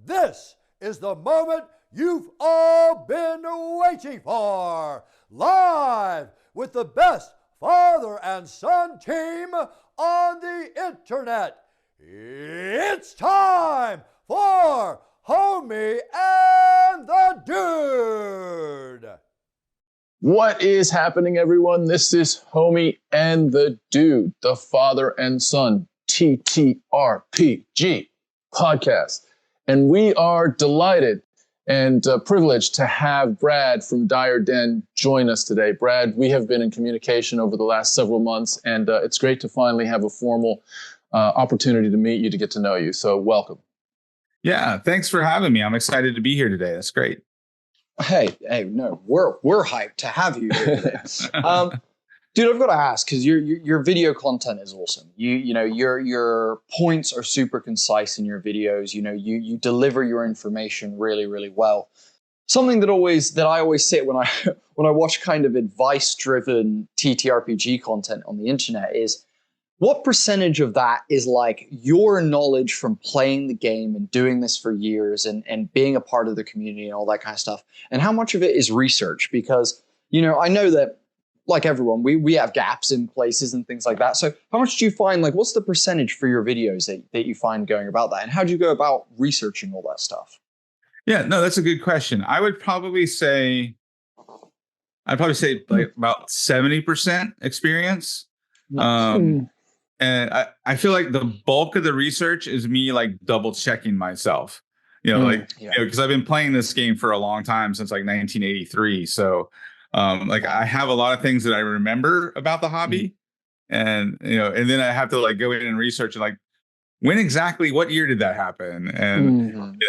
This is the moment you've all been waiting for. Live with the best father and son team on the internet. It's time for Homie and the Dude. What is happening, everyone? This is Homie and the Dude, the father and son TTRPG podcast. And we are delighted and privileged to have Brad from Dire Den join us today. Brad, we have been in communication over the last several months, and it's great to finally have a formal opportunity to meet you, to get to know you. So welcome. Yeah, thanks for having me. I'm excited to be here today. That's great. Hey, no, we're hyped to have you here today. Dude, I've got to ask, because your video content is awesome. You know your points are super concise in your videos. You know you deliver your information really, really well. Something that I always say when I watch kind of advice-driven TTRPG content on the internet is, what percentage of that is like your knowledge from playing the game and doing this for years and being a part of the community and all that kind of stuff? And how much of it is research? Because, you know, I know that, like everyone, we have gaps in places and things like that. So how much do you find, like, what's the percentage for your videos that you find going about that? And how do you go about researching all that stuff? Yeah, no, that's a good question. I'd probably say like about 70% experience. And I feel like the bulk of the research is me like double checking myself, because I've been playing this game for a long time, since like 1983. So like I have a lot of things that I remember about the hobby, and then I have to like go in and research and like, when exactly, what year did that happen? And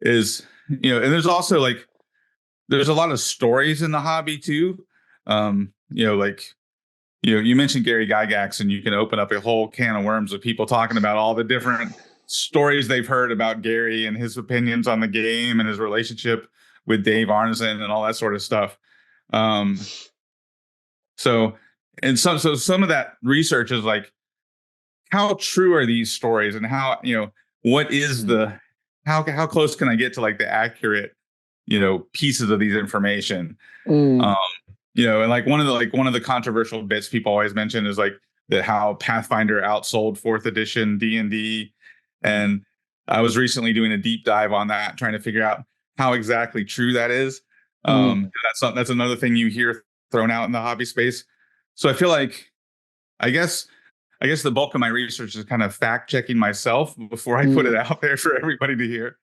and there's also like, there's a lot of stories in the hobby too. You mentioned Gary Gygax, and you can open up a whole can of worms of people talking about all the different stories they've heard about Gary and his opinions on the game and his relationship with Dave Arneson and all that sort of stuff. So some of that research is like, how true are these stories, and how, what is how close can I get to like the accurate, pieces of these information? And like one of the controversial bits people always mention is like that how Pathfinder outsold 4th edition D&D. And I was recently doing a deep dive on that, trying to figure out how exactly true that is. That's another thing you hear thrown out in the hobby space. So I feel like, I guess the bulk of my research is kind of fact checking myself before I put it out there for everybody to hear.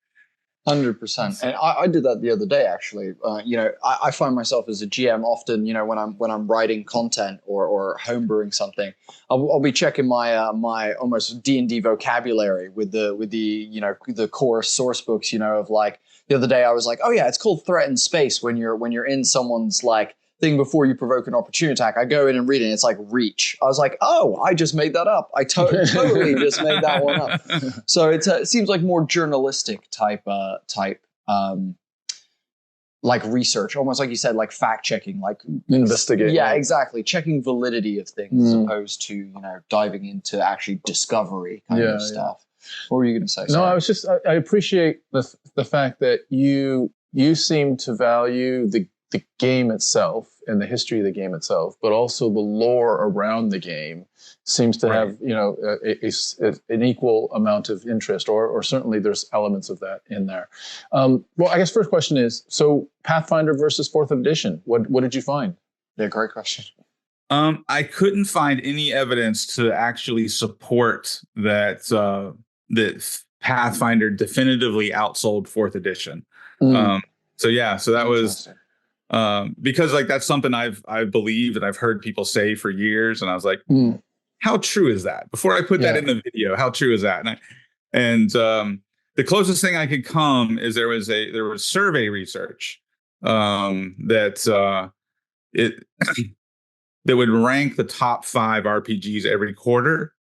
100%. And I did that the other day, actually. I find myself as a GM often, when I'm writing content or homebrewing something, I'll be checking my my almost D&D vocabulary with the core source books, of like, the other day I was like, oh yeah, it's called threat in space when you're in someone's like thing before you provoke an opportunity attack. I go in and read it, and it's like reach. I was like, oh, I just made that up. I totally just made that one up. So it seems like more journalistic type like research, almost like you said, like fact checking, like investigating. Yeah, exactly. Checking validity of things as opposed to, diving into actually discovery kind of stuff. What were you going to say? No, I appreciate the fact that you seem to value the game itself and the history of the game itself, but also the lore around the game seems to have, an equal amount of interest, or certainly there's elements of that in there. Well, I guess first question is, so Pathfinder versus 4th edition, what did you find? Yeah, great question. I couldn't find any evidence to actually support that that Pathfinder definitively outsold 4th edition. So that was because like that's something I've believed and I've heard people say for years, and I was like, how true is that? Before I put that in the video, how true is that? And the closest thing I could come is there was survey research that that would rank the top 5 RPGs every quarter.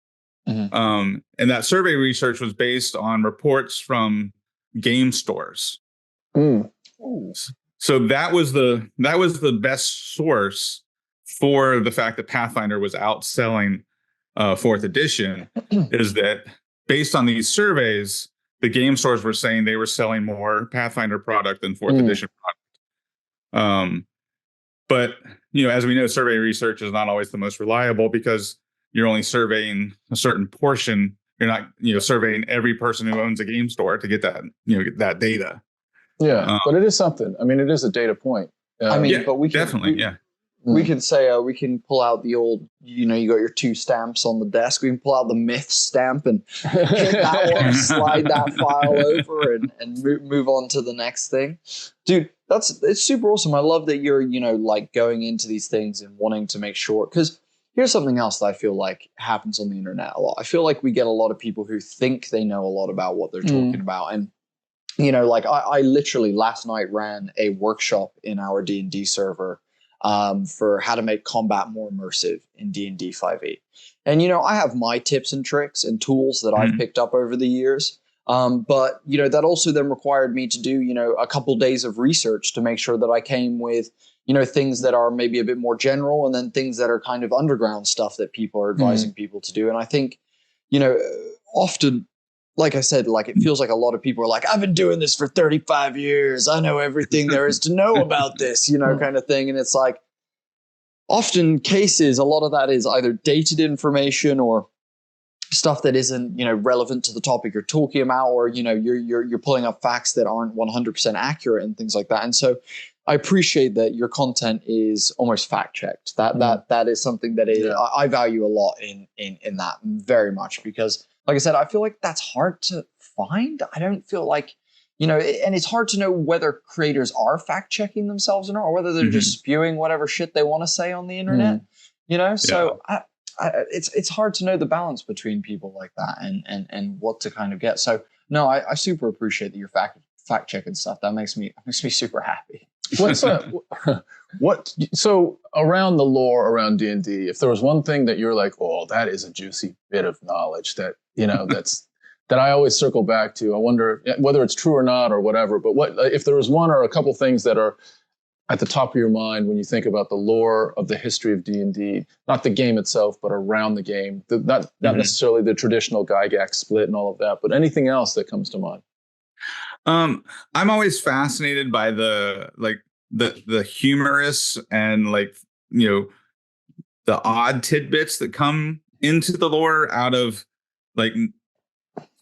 And that survey research was based on reports from game stores. So that was the best source for the fact that Pathfinder was outselling 4th edition, is that based on these surveys, the game stores were saying they were selling more Pathfinder product than fourth edition product. But as we know, survey research is not always the most reliable because you're only surveying a certain portion. You're not, surveying every person who owns a game store to get that, get that data. Yeah, but it is something. I mean, it is a data point. But we can definitely, we can say we can pull out the old, you got your 2 stamps on the desk. We can pull out the myth stamp and hit that one, slide that file over, and move on to the next thing. Dude, it's super awesome. I love that you're like going into these things and wanting to make sure, because here's something else that I feel like happens on the internet a lot. I feel like we get a lot of people who think they know a lot about what they're talking about, and like I literally last night ran a workshop in our D&D server for how to make combat more immersive in D&D 5e. And, I have my tips and tricks and tools that I've picked up over the years. But, that also then required me to do, a couple days of research to make sure that I came with, things that are maybe a bit more general, and then things that are kind of underground stuff that people are advising people to do. And I think, often, like I said, like it feels like a lot of people are like, I've been doing this for 35 years. I know everything there is to know about this, kind of thing. And it's like, often cases, a lot of that is either dated information or stuff that isn't, relevant to the topic you're talking about, or, you're pulling up facts that aren't 100% accurate and things like that. And so I appreciate that your content is almost fact checked. That is something that I value a lot in that very much, because like I said, I feel like that's hard to find. I don't feel like, and it's hard to know whether creators are fact checking themselves or not, or whether they're just spewing whatever shit they want to say on the internet, So it's hard to know the balance between people like that and what to kind of get. So no, I super appreciate that you're fact checking stuff. That makes me super happy. So around the lore around D&D, if there was one thing that you're like, oh, that is a juicy bit of knowledge that, that's that I always circle back to, I wonder whether it's true or not or whatever, but what if there was one or a couple things that are at the top of your mind when you think about the lore of the history of D&D, not the game itself, but around the game, not necessarily the traditional Gygax split and all of that, but anything else that comes to mind? I'm always fascinated by the humorous and the odd tidbits that come into the lore out of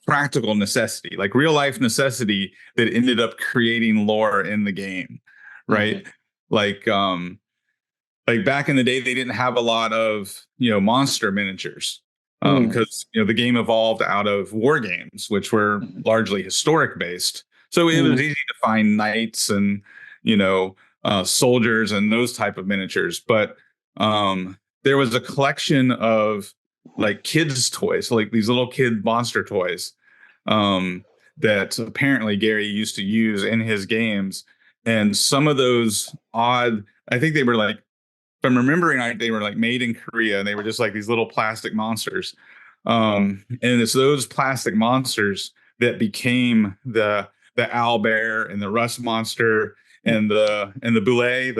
practical necessity, like real life necessity that ended up creating lore in the game, right? Like back in the day, they didn't have a lot of monster miniatures because the game evolved out of war games, which were largely historic based. So it was easy to find knights and soldiers and those type of miniatures, but there was a collection of kids' toys, like these little kid monster toys that apparently Gary used to use in his games. And some of those odd, I think they were if I'm remembering right, they were made in Korea, and they were just these little plastic monsters. And it's those plastic monsters that became the owl bear and the rust monster and the boulet,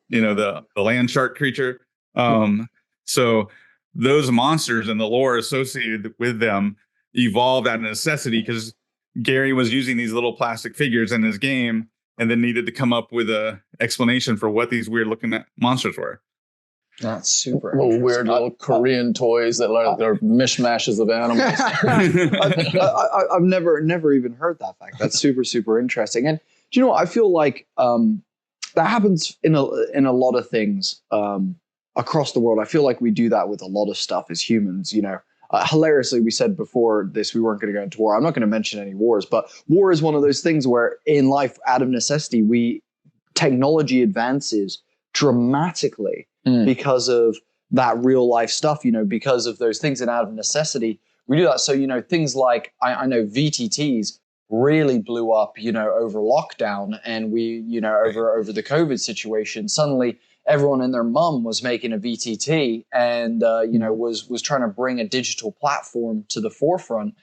the land shark creature. So those monsters and the lore associated with them evolved out of necessity because Gary was using these little plastic figures in his game and then needed to come up with a explanation for what these weird looking monsters were. That's super little weird little Korean toys that are mishmashes of animals. I've never even heard that fact. That's super, super interesting. And do you know what? I feel like that happens in a lot of things across the world. I feel like we do that with a lot of stuff as humans, hilariously, we said before this, we weren't going to go into war. I'm not going to mention any wars, but war is one of those things where in life, out of necessity, technology advances dramatically because of that real life stuff, because of those things, and out of necessity, we do that. So, things like, I know VTTs really blew up, over lockdown, and we, over the COVID situation, suddenly everyone and their mum was making a VTT and, was trying to bring a digital platform to the forefront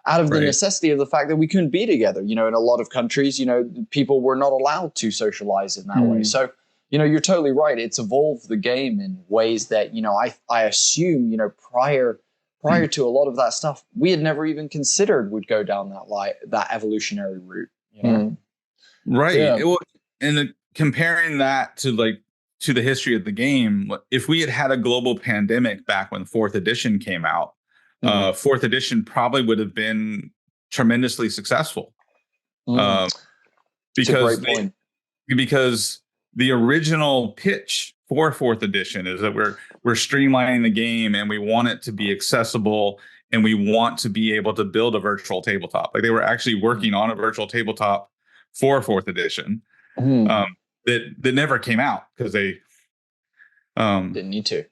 out of the necessity of the fact that we couldn't be together. In a lot of countries, people were not allowed to socialize in that way. So, you're totally right. It's evolved the game in ways that, I assume, prior prior to a lot of that stuff, we had never even considered would go down that evolutionary route. You know? Right. Yeah. Comparing that to the history of the game, if we had had a global pandemic back when fourth edition came out, fourth edition probably would have been tremendously successful. That's a great point. Because the original pitch for fourth edition is that we're streamlining the game and we want it to be accessible and we want to be able to build a virtual tabletop. Like they were actually working on a virtual tabletop for fourth edition that never came out because they didn't need to.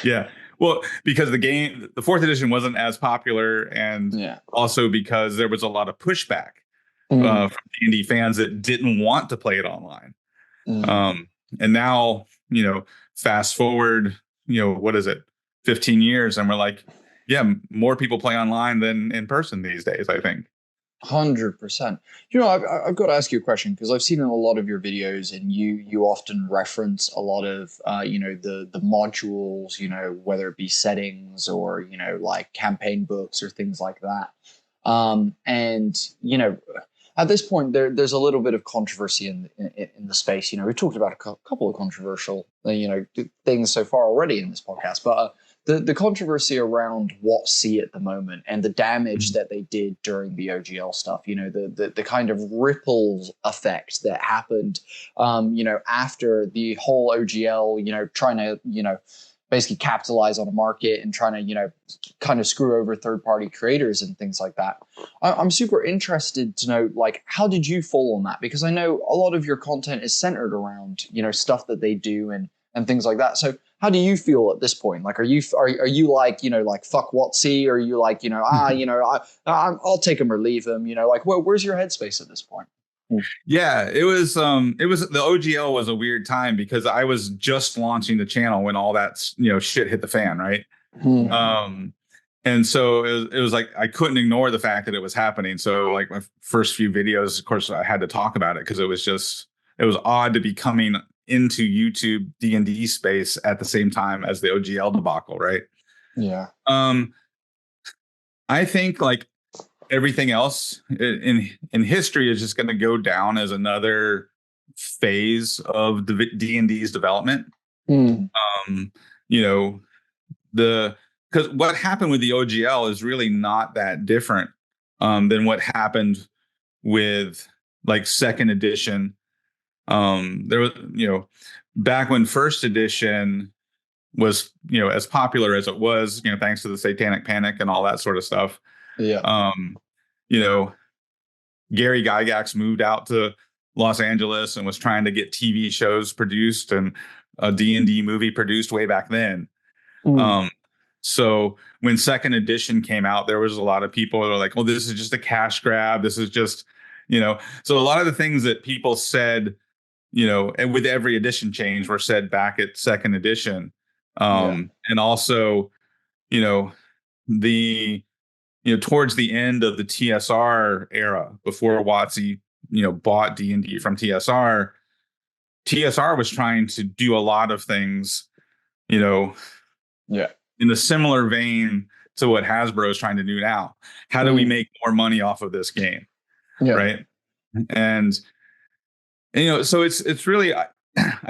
Yeah. Well, because the fourth edition wasn't as popular, and also because there was a lot of pushback from D&D fans that didn't want to play it online. And now, fast forward, what is it, 15 years, and we're like, yeah, more people play online than in person these days, I think. 100%. I've got to ask you a question, because I've seen in a lot of your videos, and you often reference a lot of the modules, whether it be settings or like campaign books or things like that. At this point, there's a little bit of controversy in the space. We've talked about a couple of controversial things so far already in this podcast, but the controversy around WotC at the moment and the damage that they did during the OGL stuff, the kind of ripple effect that happened, after the whole OGL, trying to, basically capitalize on a market and trying to, kind of screw over third-party creators and things like that. I'm super interested to know, like, how did you fall on that? Because I know a lot of your content is centered around, stuff that they do and things like that. So how do you feel at this point? Like, are you like, like fuck WotC, or are you like, I'll take them or leave them, like where's your headspace at this point? Yeah, it was the OGL was a weird time because I was just launching the channel when all that shit hit the fan, right? And so it was like I couldn't ignore the fact that it was happening. So like my first few videos, of course, I had to talk about it because it was odd to be coming into YouTube D&D space at the same time as the OGL debacle, right? Yeah. I think like everything else in history is just going to go down as another phase of the D&D's development. Because what happened with the OGL is really not that different than what happened with like second edition. There was, back when first edition was, as popular as it was, thanks to the Satanic Panic and all that sort of stuff. Yeah. Gary Gygax moved out to Los Angeles and was trying to get TV shows produced and a D&D movie produced way back then. So when second edition came out, there was a lot of people that were like, "Oh, this is just a cash grab. This is just, So a lot of the things that people said, and with every edition change, were said back at second edition. And also, towards the end of the TSR era, before WotC, bought D&D from TSR was trying to do a lot of things, in a similar vein to what Hasbro is trying to do now. How do we make more money off of this game? Right. And so it's really, I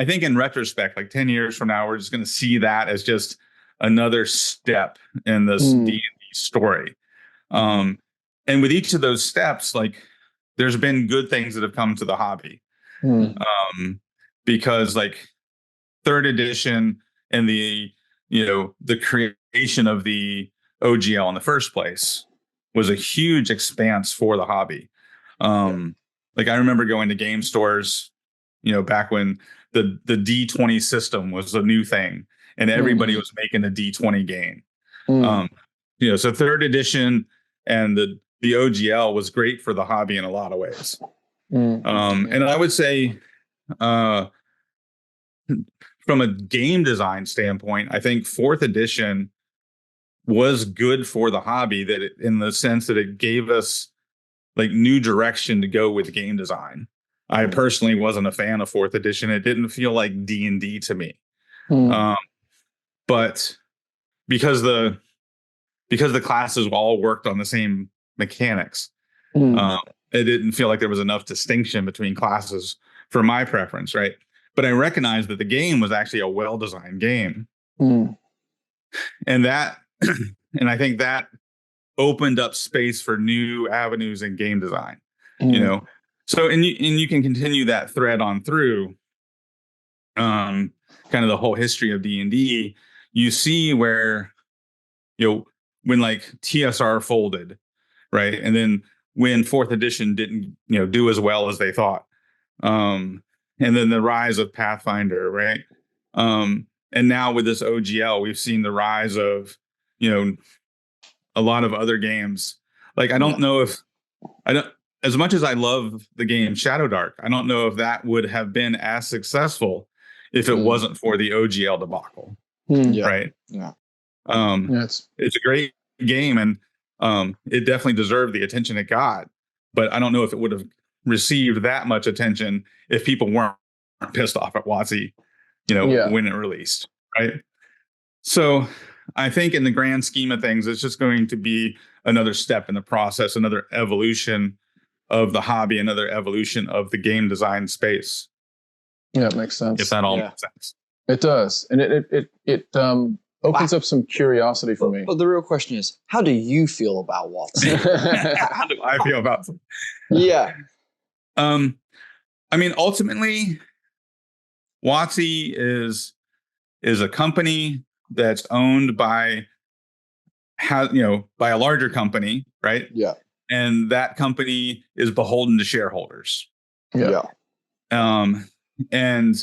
think in retrospect, like 10 years from now, we're just going to see that as just another step in this D&D story. And with each of those steps, like there's been good things that have come to the hobby. Because like third edition and the creation of the OGL in the first place was a huge expanse for the hobby. Like I remember going to game stores, back when the D20 system was a new thing and everybody was making a D20 game. So third edition and the OGL was great for the hobby in a lot of ways. And I would say, from a game design standpoint, I think fourth edition was good for the hobby in the sense that it gave us like new direction to go with game design. I personally wasn't a fan of fourth edition. It didn't feel like D&D to me. But because the because the classes all worked on the same mechanics. It didn't feel like there was enough distinction between classes for my preference, right? But I recognized that the game was actually a well-designed game. And that, and I think that opened up space for new avenues in game design, you know? So, and you can continue that thread on through kind of the whole history of D&D. You see where, when like TSR folded, right? And then when fourth edition didn't, do as well as they thought. And then the rise of Pathfinder, right? And now with this OGL, we've seen the rise of, a lot of other games. Like, I don't know if as much as I love the game Shadow Dark, I don't know if that would have been as successful if it wasn't for the OGL debacle. Right. Yeah. It's a great game, and it definitely deserved the attention it got. But I don't know if it would have received that much attention if people weren't pissed off at WotC, when it released. Right. So I think in the grand scheme of things, it's just going to be another step in the process, another evolution of the hobby, another evolution of the game design space. Yeah, it makes sense. If that all makes sense. It does. And it opens up some curiosity for me. But the real question is, how do you feel about WotC? How do I feel about it? Yeah. I mean, ultimately, WotC is a company that's owned by a larger company, right? Yeah. And that company is beholden to shareholders. Yeah. And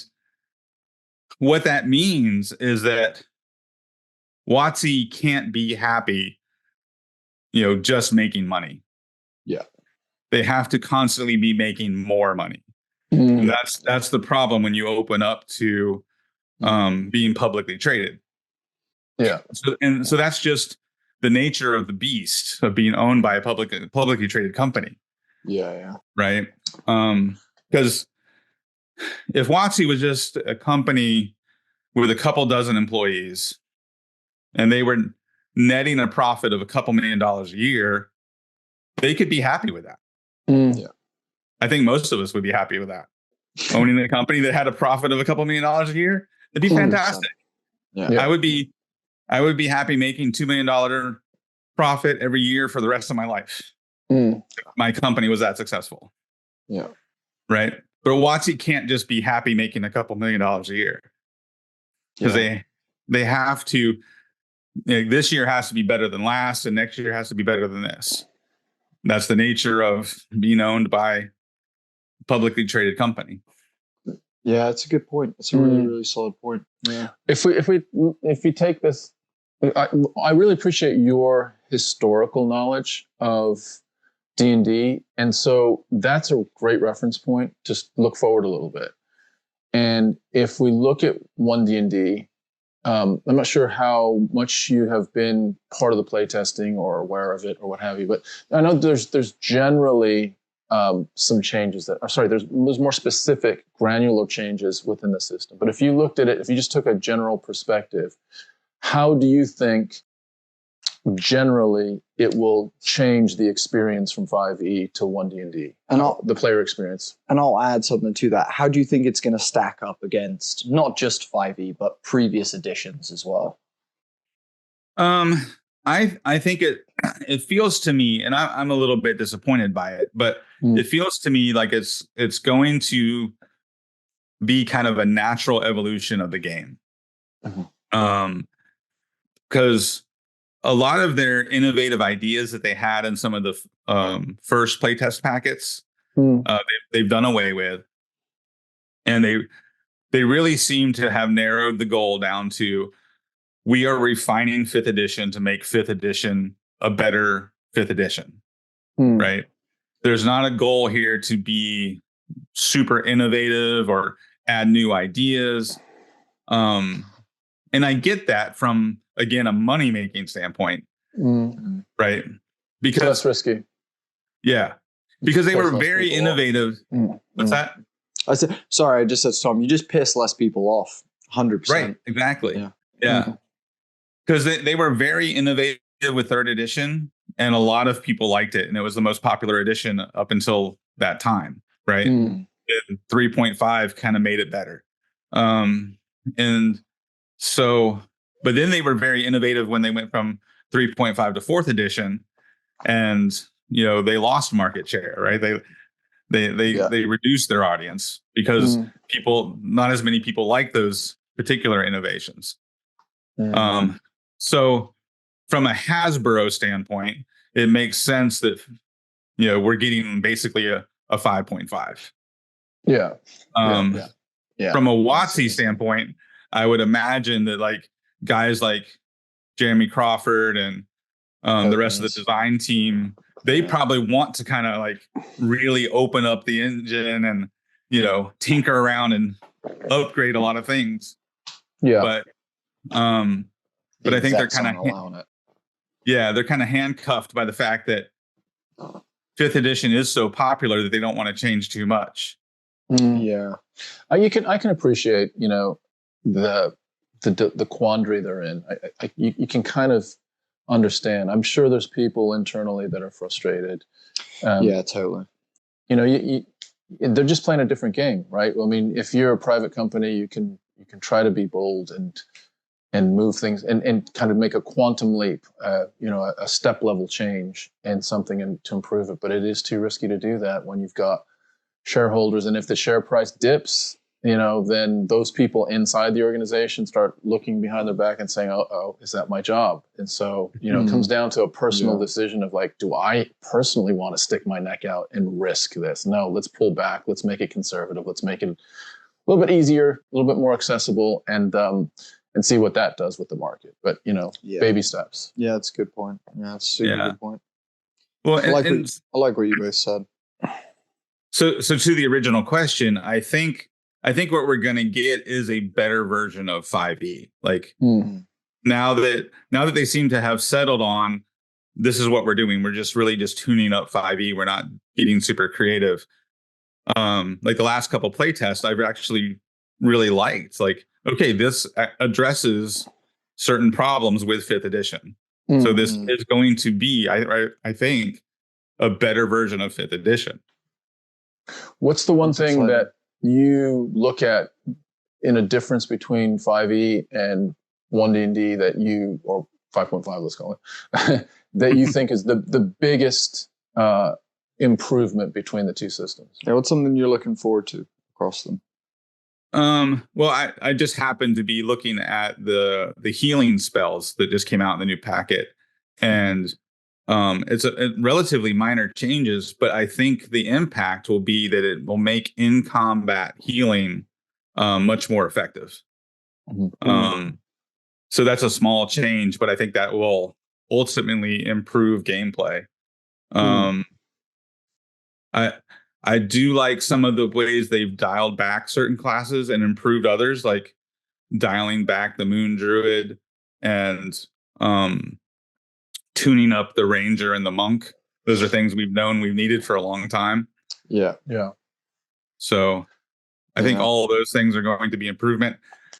what that means is that WotC can't be happy, just making money. Yeah. They have to constantly be making more money. That's the problem when you open up to being publicly traded. Yeah. So that's just the nature of the beast of being owned by a publicly traded company. Yeah. Right. Because if WotC was just a company with a couple dozen employees and they were netting a profit of a couple $1 million a year, they could be happy with that. Yeah. I think most of us would be happy with that. Owning a company that had a profit of a couple $1 million a year, it'd be fantastic. Yeah. I would be happy making $2 million profit every year for the rest of my life. If my company was that successful. Yeah. Right. But WotC can't just be happy making a couple $1 million a year, because they have to. This year has to be better than last, and next year has to be better than this. That's the nature of being owned by a publicly traded company. Yeah, that's a good point. It's a really, really solid point. Yeah. If we take this, I really appreciate your historical knowledge of D&D, and so that's a great reference point. Just look forward a little bit, and if we look at 1D&D, I'm not sure how much you have been part of the playtesting or aware of it or what have you, but I know there's generally some changes there's more specific granular changes within the system. But if you looked at it, if you just took a general perspective, how do you think generally it will change the experience from 5e to 1D&D, and the player experience? And I'll add something to that. How do you think it's going to stack up against not just 5e, but previous editions as well? I think it feels to me, and I'm a little bit disappointed by it, but it feels to me like it's going to be kind of a natural evolution of the game. Because a lot of their innovative ideas that they had in some of the first playtest packets, they've done away with, and they really seem to have narrowed the goal down to, we are refining 5th edition to make 5th edition a better 5th edition, right? There's not a goal here to be super innovative or add new ideas. And I get that from, again, a money-making standpoint, right? Because less risky. Yeah, because they were very innovative. What's that? I said, sorry, I just said to Tom, you just piss less people off, 100%. Right, exactly. Yeah. Because they were very innovative did with third edition, and a lot of people liked it, and it was the most popular edition up until that time, right? And 3.5 kind of made it better. And so, but then they were very innovative when they went from 3.5 to fourth edition, and they lost market share, right? They reduced their audience because not as many people like those particular innovations. So from a Hasbro standpoint, it makes sense that we're getting basically a 5.5. Yeah. From a WotC standpoint, I would imagine that like guys like Jeremy Crawford and the rest of the design team, they probably want to kind of like really open up the engine and tinker around and upgrade a lot of things. But I think they're kind of they're kind of handcuffed by the fact that fifth edition is so popular that they don't want to change too much. I can appreciate the quandary they're in. You can kind of understand. I'm sure there's people internally that are frustrated. Totally. They're just playing a different game, right? I mean, if you're a private company, you can try to be bold and move things and kind of make a quantum leap, a step level change and something to improve it. But it is too risky to do that when you've got shareholders, and if the share price dips, then those people inside the organization start looking behind their back and saying, "Oh, is that my job?" And so, it comes down to a personal decision of like, do I personally want to stick my neck out and risk this? No, let's pull back. Let's make it conservative. Let's make it a little bit easier, a little bit more accessible, and see what that does with the market. But baby steps. Yeah, that's a good point. Yeah, that's a super good point. Well, I like what you both said. So to the original question, I think what we're going to get is a better version of 5e. Like now that they seem to have settled on this is what we're doing. We're just tuning up 5e. We're not getting super creative. Like the last couple play tests, I've actually really liked. Like, okay, this addresses certain problems with fifth edition. So this is going to be, I think, a better version of fifth edition. What's the one thing that you look at in a difference between 5e and 1D&D that you, or 5.5, let's call it, that you think is the biggest improvement between the two systems? Yeah, what's something you're looking forward to across them? Well, I just happened to be looking at the healing spells that just came out in the new packet, and it's a relatively minor changes, but I think the impact will be that it will make in combat healing much more effective. So that's a small change, but I think that will ultimately improve gameplay. I do like some of the ways they've dialed back certain classes and improved others, like dialing back the Moon Druid and tuning up the Ranger and the Monk. Those are things we've needed for a long time. Yeah. So I think all of those things are going to be improvement.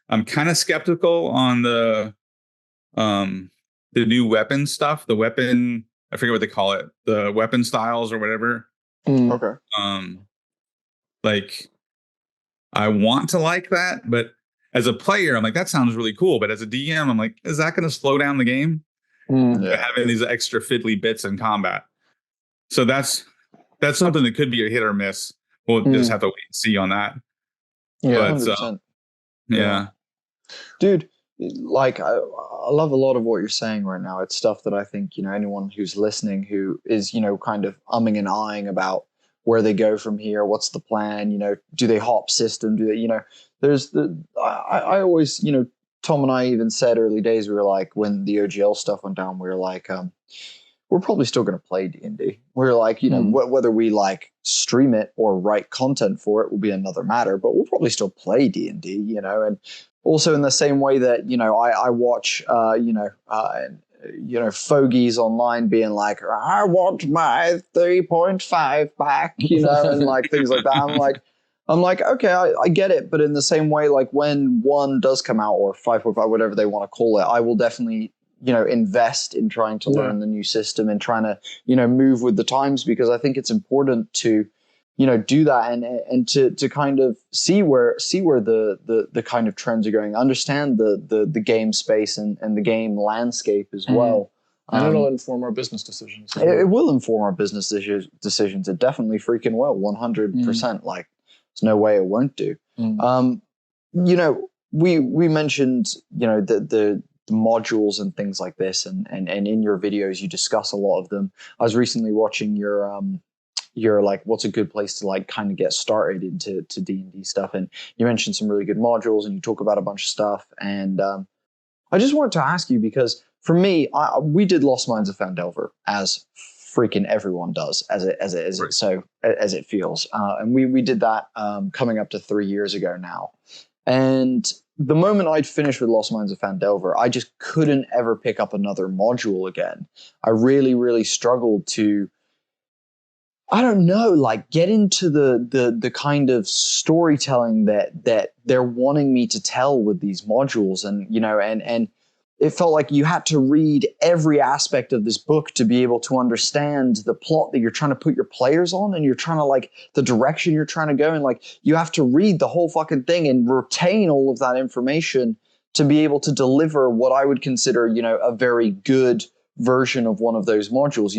I'm kind of skeptical on the new weapon stuff. The weapon, I forget what they call it, the weapon styles or whatever. Okay. Like I want to like that, but as a player, I'm like, that sounds really cool. But as a DM, I'm like, is that going to slow down the game? Having these extra fiddly bits in combat. So that's something that could be a hit or miss. We'll just have to wait and see on that. Yeah, but, 100%. Yeah. Dude, like I love a lot of what you're saying right now. It's stuff that I think, anyone who's listening who is, kind of umming and ahhing about where they go from here, what's the plan, do they hop system, do they, there's I always, Tom and I even said early days, we were like, when the OGL stuff went down, we were like, we're probably still going to play D&D. We're like, whether we like stream it or write content for it will be another matter, but we'll probably still play D&D, and also in the same way that, I watch, fogies online being like, I want my 3.5 back, and like things like that. I'm like, okay, I get it. But in the same way, like when 1 does come out or 5.5, whatever they want to call it, I will definitely invest in trying to learn the new system and trying to, move with the times, because I think it's important to, do that and to kind of see where the kind of trends are going, understand the game space and the game landscape as well. And it'll inform our business decisions. It will inform our business decisions. It definitely freaking will, 100%. Like, there's no way it won't do. We mentioned, the modules and things like this, and in your videos you discuss a lot of them. I was recently watching your like, what's a good place to like kind of get started into D&D stuff, and you mentioned some really good modules and you talk about a bunch of stuff, and I just wanted to ask you, because for me, we did Lost Mines of Phandelver, as freaking everyone does, as it feels, and we did that coming up to 3 years ago now. And the moment I'd finished with Lost Mines of Phandelver, I just couldn't ever pick up another module again. I really, really struggled to, I don't know, like, get into the kind of storytelling that they're wanting me to tell with these modules. And, and it felt like you had to read every aspect of this book to be able to understand the plot that you're trying to put your players on, and you're trying to, like, the direction you're trying to go in. Like, you have to read the whole fucking thing and retain all of that information to be able to deliver what I would consider, a very good version of one of those modules.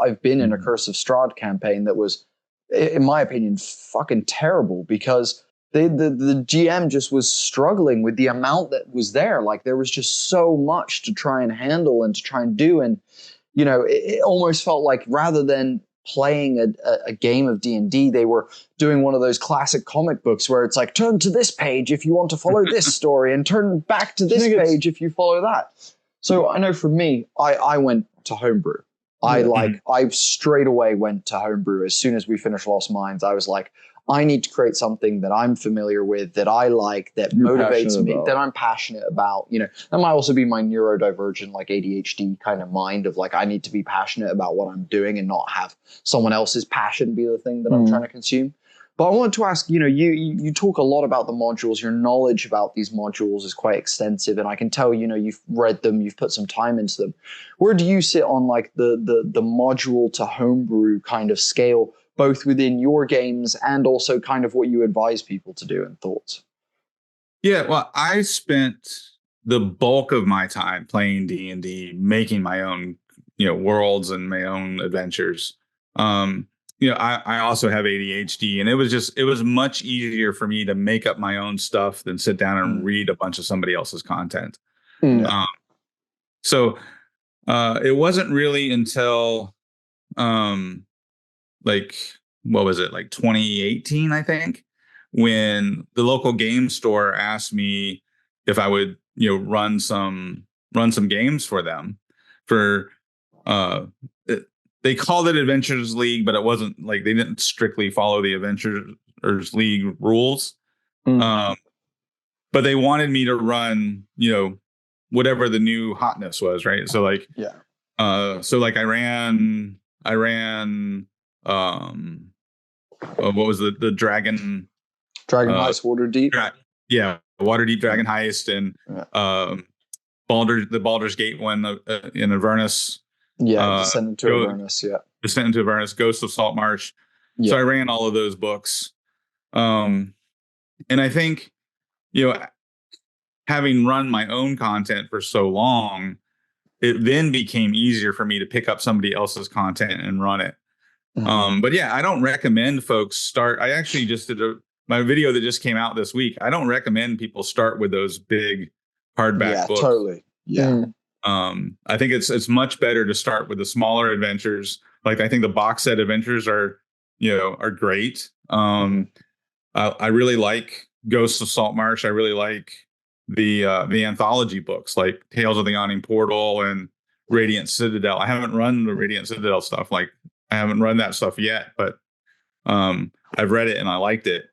I've been in a Curse of Strahd campaign that was, in my opinion, fucking terrible, because the GM just was struggling with the amount that was there. Like, there was just so much to try and handle and to try and do. And, it almost felt like, rather than playing a game of D&D, they were doing one of those classic comic books where it's like, turn to this page if you want to follow this story, and turn back to this page if you follow that. So I know for me, I went to homebrew. I straight away went to homebrew. As soon as we finished Lost Mines, I was like, I need to create something that I'm familiar with, that I like, that motivates me, that I'm passionate about. That might also be my neurodivergent, like ADHD kind of mind of like, I need to be passionate about what I'm doing and not have someone else's passion be the thing that I'm trying to consume. But I wanted to ask, you talk a lot about the modules. Your knowledge about these modules is quite extensive, and I can tell, you've read them, you've put some time into them. Where do you sit on like the module to homebrew kind of scale, both within your games and also kind of what you advise people to do, and thoughts? Yeah, well, I spent the bulk of my time playing D&D, making my own, worlds and my own adventures. I also have ADHD, and it was much easier for me to make up my own stuff than sit down and read a bunch of somebody else's content. So it wasn't really until like, what was it, like 2018, I think, when the local game store asked me if I would, run some games for them. They called it Adventures League, but it wasn't like, they didn't strictly follow the Adventures League rules. But they wanted me to run, whatever the new hotness was, right? So like, I ran what was the dragon Heist Waterdeep? Waterdeep Dragon Heist, and the Baldur's Gate one in Avernus. Descent into Avernus, Descent into Avernus, Ghosts of Saltmarsh. So I ran all of those books. And I think, having run my own content for so long, it then became easier for me to pick up somebody else's content and run it. But yeah, I don't recommend folks start. I actually just did my video that just came out this week. I don't recommend people start with those big hardback books. Totally. I think it's much better to start with the smaller adventures. Like, I think the box set adventures are great. I really like Ghosts of Saltmarsh. I really like the anthology books like Tales of the Yawning Portal and Radiant Citadel. I haven't run the Radiant Citadel stuff. Like, I haven't run that stuff yet, but I've read it and I liked it.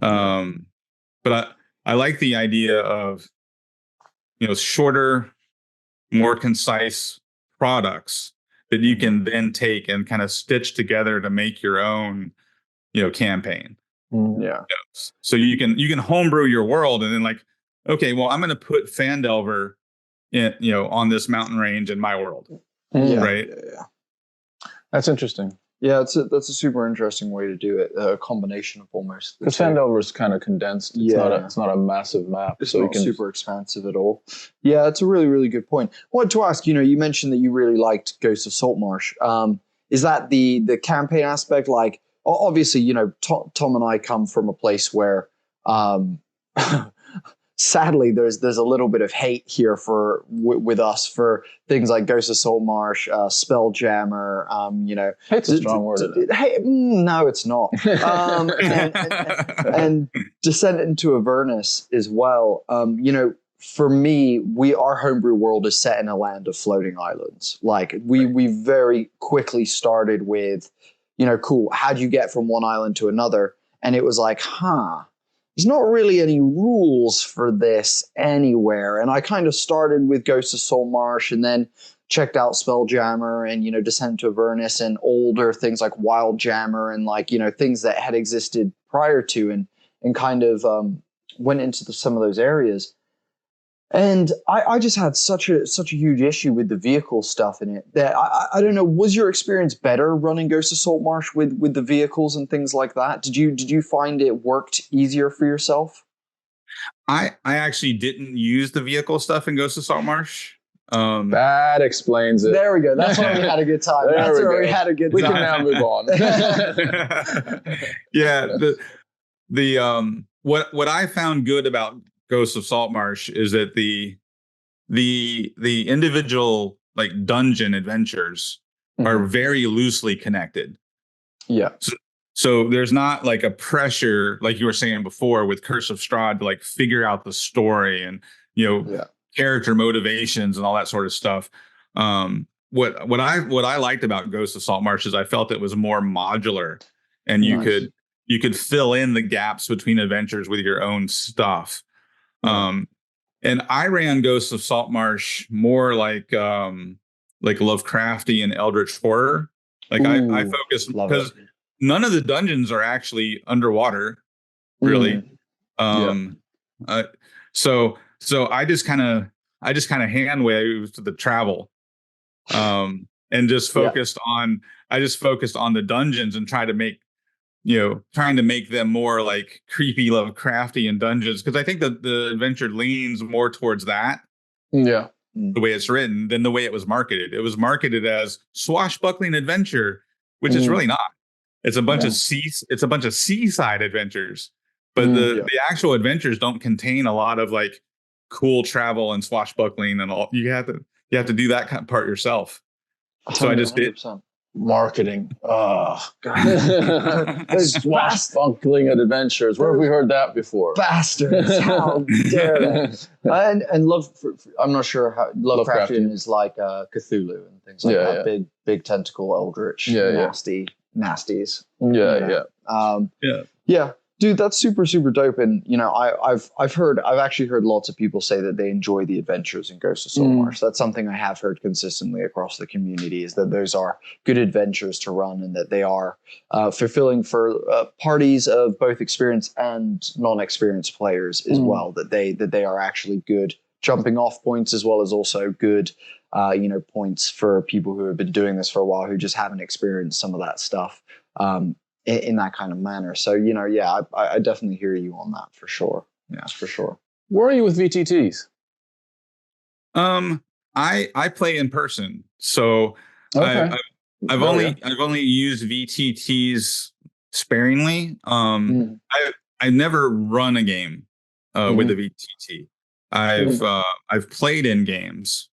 But I like the idea of, shorter, more concise products that you can then take and kind of stitch together to make your own, campaign. So you can homebrew your world, and then like, okay, well, I'm going to put Phandelver on this mountain range in my world. Yeah. Right. Yeah. That's interesting. Yeah, that's a super interesting way to do it. A combination of almost because Phandelver is kind of condensed. It's not a massive map, it's so not super expansive at all. Yeah, it's a really, really good point. I wanted to ask, you mentioned that you really liked Ghost of Saltmarsh. Is that the campaign aspect? Like, obviously, Tom and I come from a place where, sadly, there's a little bit of hate here with us for things like Ghost of Saltmarsh, Spelljammer. Hate's a strong word. No, it's not. And Descent into Avernus as well. For me, our homebrew world is set in a land of floating islands. Like we very quickly started with, cool. How do you get from one island to another? And it was like, there's not really any rules for this anywhere. And I kind of started with Ghost of Saltmarsh and then checked out Spelljammer and, Descent to Avernus and older things like Wildjammer and like, things that had existed prior to and kind of went into some of those areas. And I just had such a huge issue with the vehicle stuff in it that I don't know. Was your experience better running Ghost of Saltmarsh with the vehicles and things like that? Did you find it worked easier for yourself? I actually didn't use the vehicle stuff in Ghost of Saltmarsh. That explains it. There we go. That's why we had a good time. That's where we had a good time. We can now move on. Yeah. What I found good about Ghost of Saltmarsh is that the individual like dungeon adventures are very loosely connected. Yeah. So there's not like a pressure, like you were saying before with Curse of Strahd, to like figure out the story and character motivations and all that sort of stuff. What I liked about Ghost of Saltmarsh is I felt it was more modular, and you could fill in the gaps between adventures with your own stuff. And I ran Ghosts of Saltmarsh more like Lovecraftian Eldritch horror. Like I focus because none of the dungeons are actually underwater, really. So I just kind of hand waved the travel, and just focused on the dungeons and trying to make them more like creepy Lovecraftian dungeons, because I think that the adventure leans more towards that. Yeah. The way it's written than the way it was marketed. It was marketed as swashbuckling adventure, which is really not. It's a bunch of seaside adventures, but the actual adventures don't contain a lot of like cool travel and swashbuckling and all. You have to do that kind of part yourself. So I just 100%. Did. Marketing. Oh, God. Swashbuckling adventures. Where have we heard that before? Bastards. How dare they? And I'm not sure how Lovecraftian is like Cthulhu and things like that. Big tentacle eldritch, nasties. Yeah. Dude, that's super, super dope. And, I've actually heard lots of people say that they enjoy the adventures in Ghost of Saltmarsh. That's something I have heard consistently across the community, is that those are good adventures to run and that they are fulfilling for parties of both experienced and non-experienced players as well, that they are actually good jumping off points, as well as also good, points for people who have been doing this for a while, who just haven't experienced some of that stuff. In that kind of manner. So, I definitely hear you on that for sure. Yeah, for sure. Where are you with VTTs? I play in person. So I've only used VTTs sparingly. I've never run a game with a VTT. I've played in games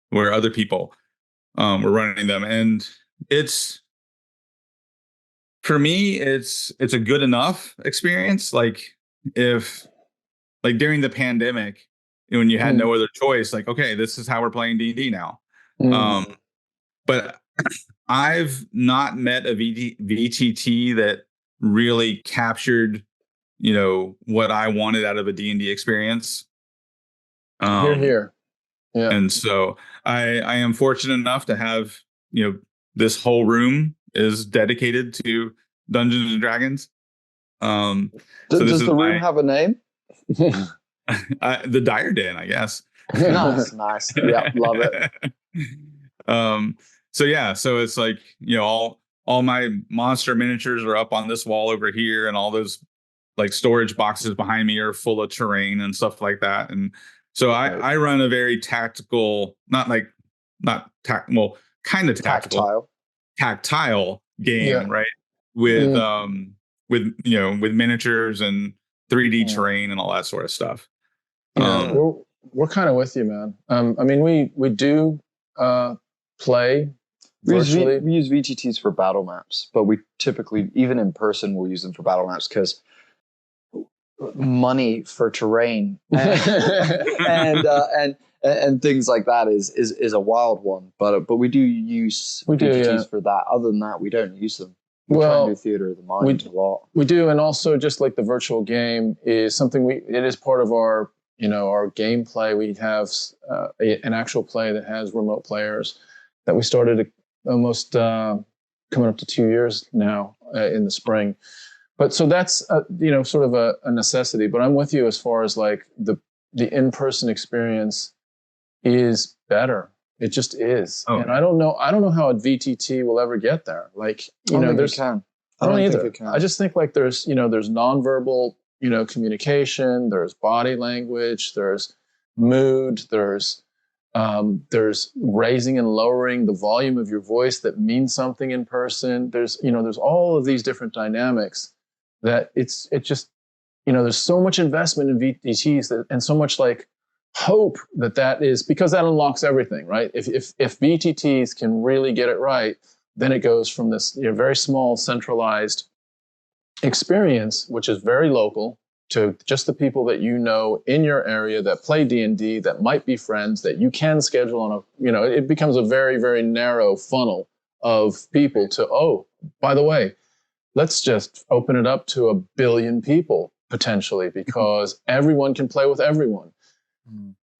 where other people were running them, and for me, it's a good enough experience. Like during the pandemic, when you had no other choice, like, okay, this is how we're playing D&D now. But I've not met a VTT that really captured, what I wanted out of a D&D experience. Here. Yeah. And so I am fortunate enough to have, this whole room is dedicated to Dungeons and Dragons. Does the room have a name? The Dire Den, I guess. Nice. Yeah, love it. So it's like, all my monster miniatures are up on this wall over here, and all those like storage boxes behind me are full of terrain and stuff like that. And so I run a very tactical, kind of tactile game, right? With with miniatures and 3D terrain and all that sort of stuff. We're kind of with you, man. I mean, we do play virtually. We use VTTs for battle maps, but we typically, even in person, we'll use them for battle maps because money for terrain and things like that is a wild one. But we do use VTTs for that. Other than that, we don't use them. We try and do theater of the mind a lot. We do, and also just like the virtual game is something it is part of our our gameplay. We have an actual play that has remote players that we started almost coming up to 2 years now in the spring. But so that's sort of a necessity. But I'm with you as far as like the in-person experience is better. It just is. Okay. And I don't know how a VTT will ever get there. Like I don't think it can. I just think like there's nonverbal communication, there's body language, there's mood, there's raising and lowering the volume of your voice that means something in person. There's all of these different dynamics that there's so much investment in VTTs and so much like hope that is because that unlocks everything, right? If VTTs can really get it right, then it goes from this very small centralized experience, which is very local, to just the people that in your area that play D&D, that might be friends, that you can schedule on it becomes a very, very narrow funnel of people to, oh, by the way, let's just open it up to 1 billion people potentially, because everyone can play with everyone.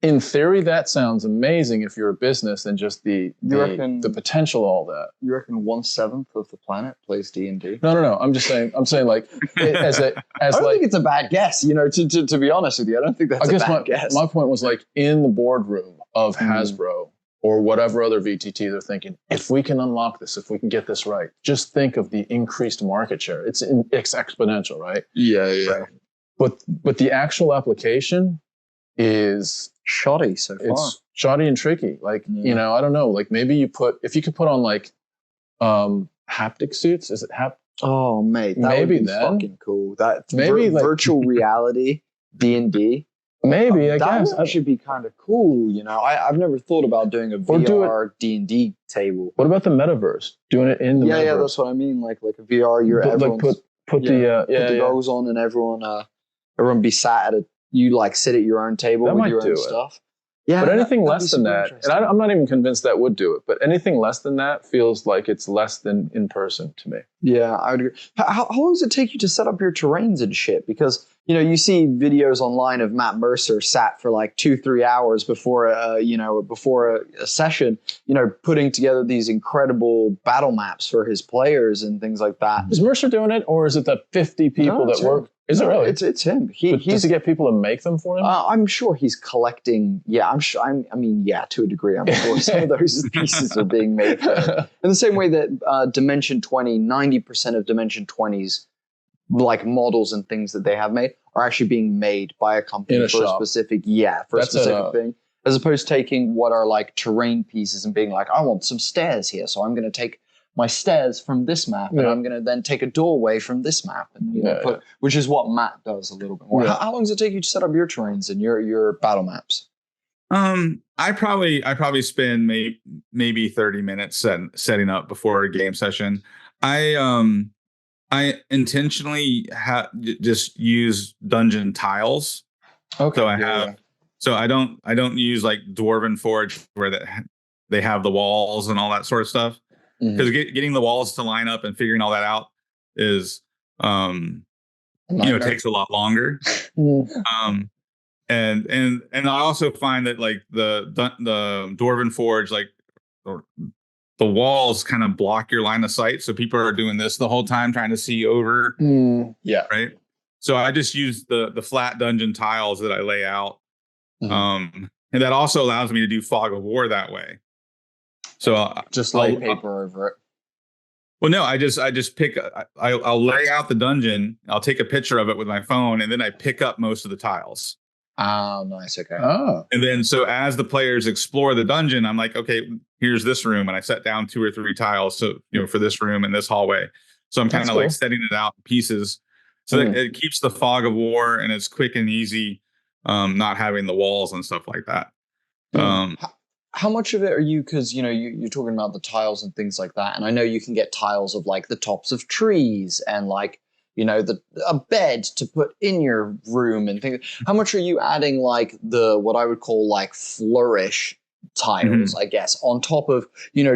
In theory, that sounds amazing if you're a business and just the potential, all that. You reckon 1/7 of the planet plays D&D? No. I'm saying like I don't think it's a bad guess. To be honest with you, I don't think that's a bad guess. My point was like in the boardroom of Hasbro or whatever other VTT they're thinking, if we can unlock this, if we can get this right, just think of the increased market share. It's exponential, right? Yeah. Right. But the actual application is shoddy so far. It's shoddy and tricky. Like, I don't know, like maybe if you could put on like haptic suits, is it Oh, mate, that would be fucking cool. That maybe virtual reality D&D. Maybe I guess that should be kind of cool. I've never thought about doing a VR D&D table. What about the metaverse? Doing it in the metaverse? Yeah, that's what I mean. Like a VR, put the goggles on, and everyone be sat at you like sit at your own table with your own stuff. Yeah, but anything less than that, and I'm not even convinced that would do it, but anything less than that feels like it's less than in person to me. Yeah, I would agree. How long does it take you to set up your terrains and shit? Because, you see videos online of Matt Mercer sat for like 2-3 hours before a session, putting together these incredible battle maps for his players and things like that. Is Mercer doing it, or is it the 50 people that work? Is it really? It's him. Does he get people to make them for him? I'm sure he's collecting. Yeah, I'm sure. To a degree, I'm sure some of those pieces are being made for him. In the same way that Dimension 20, 90% of Dimension 20's like models and things that they have made are actually being made by a company for a specific thing, as opposed to taking what are like terrain pieces and being like, I want some stairs here, so I'm going to take my stairs from this map, and I'm going to then take a doorway from this map, and which is what Matt does a little bit more. How long does it take you to set up your terrains and your battle maps? I probably spend maybe 30 minutes setting up before a game session. I intentionally just use dungeon tiles. Okay. So I don't use like Dwarven Forge where they have the walls and all that sort of stuff. Because getting the walls to line up and figuring all that out is, takes a lot longer. And I also find that like the Dwarven Forge, like the walls kind of block your line of sight, so people are doing this the whole time trying to see over. Right. So I just use the flat dungeon tiles that I lay out. and that also allows me to do fog of war that way. So just lay paper over it. Well, no, I just pick. I'll lay out the dungeon. I'll take a picture of it with my phone, and then I pick up most of the tiles. Oh, nice. Okay. Oh, And then so as the players explore the dungeon, I'm like, okay, here's this room, and I set down 2 or 3 tiles, so for this room and this hallway. So I'm kind of like setting it out in pieces, so that it keeps the fog of war and it's quick and easy, not having the walls and stuff like that. How much of it are you, because you're talking about the tiles and things like that, and I know you can get tiles of like the tops of trees and like a bed to put in your room and things. How much are you adding like what I would call like flourish tiles, I guess, on top of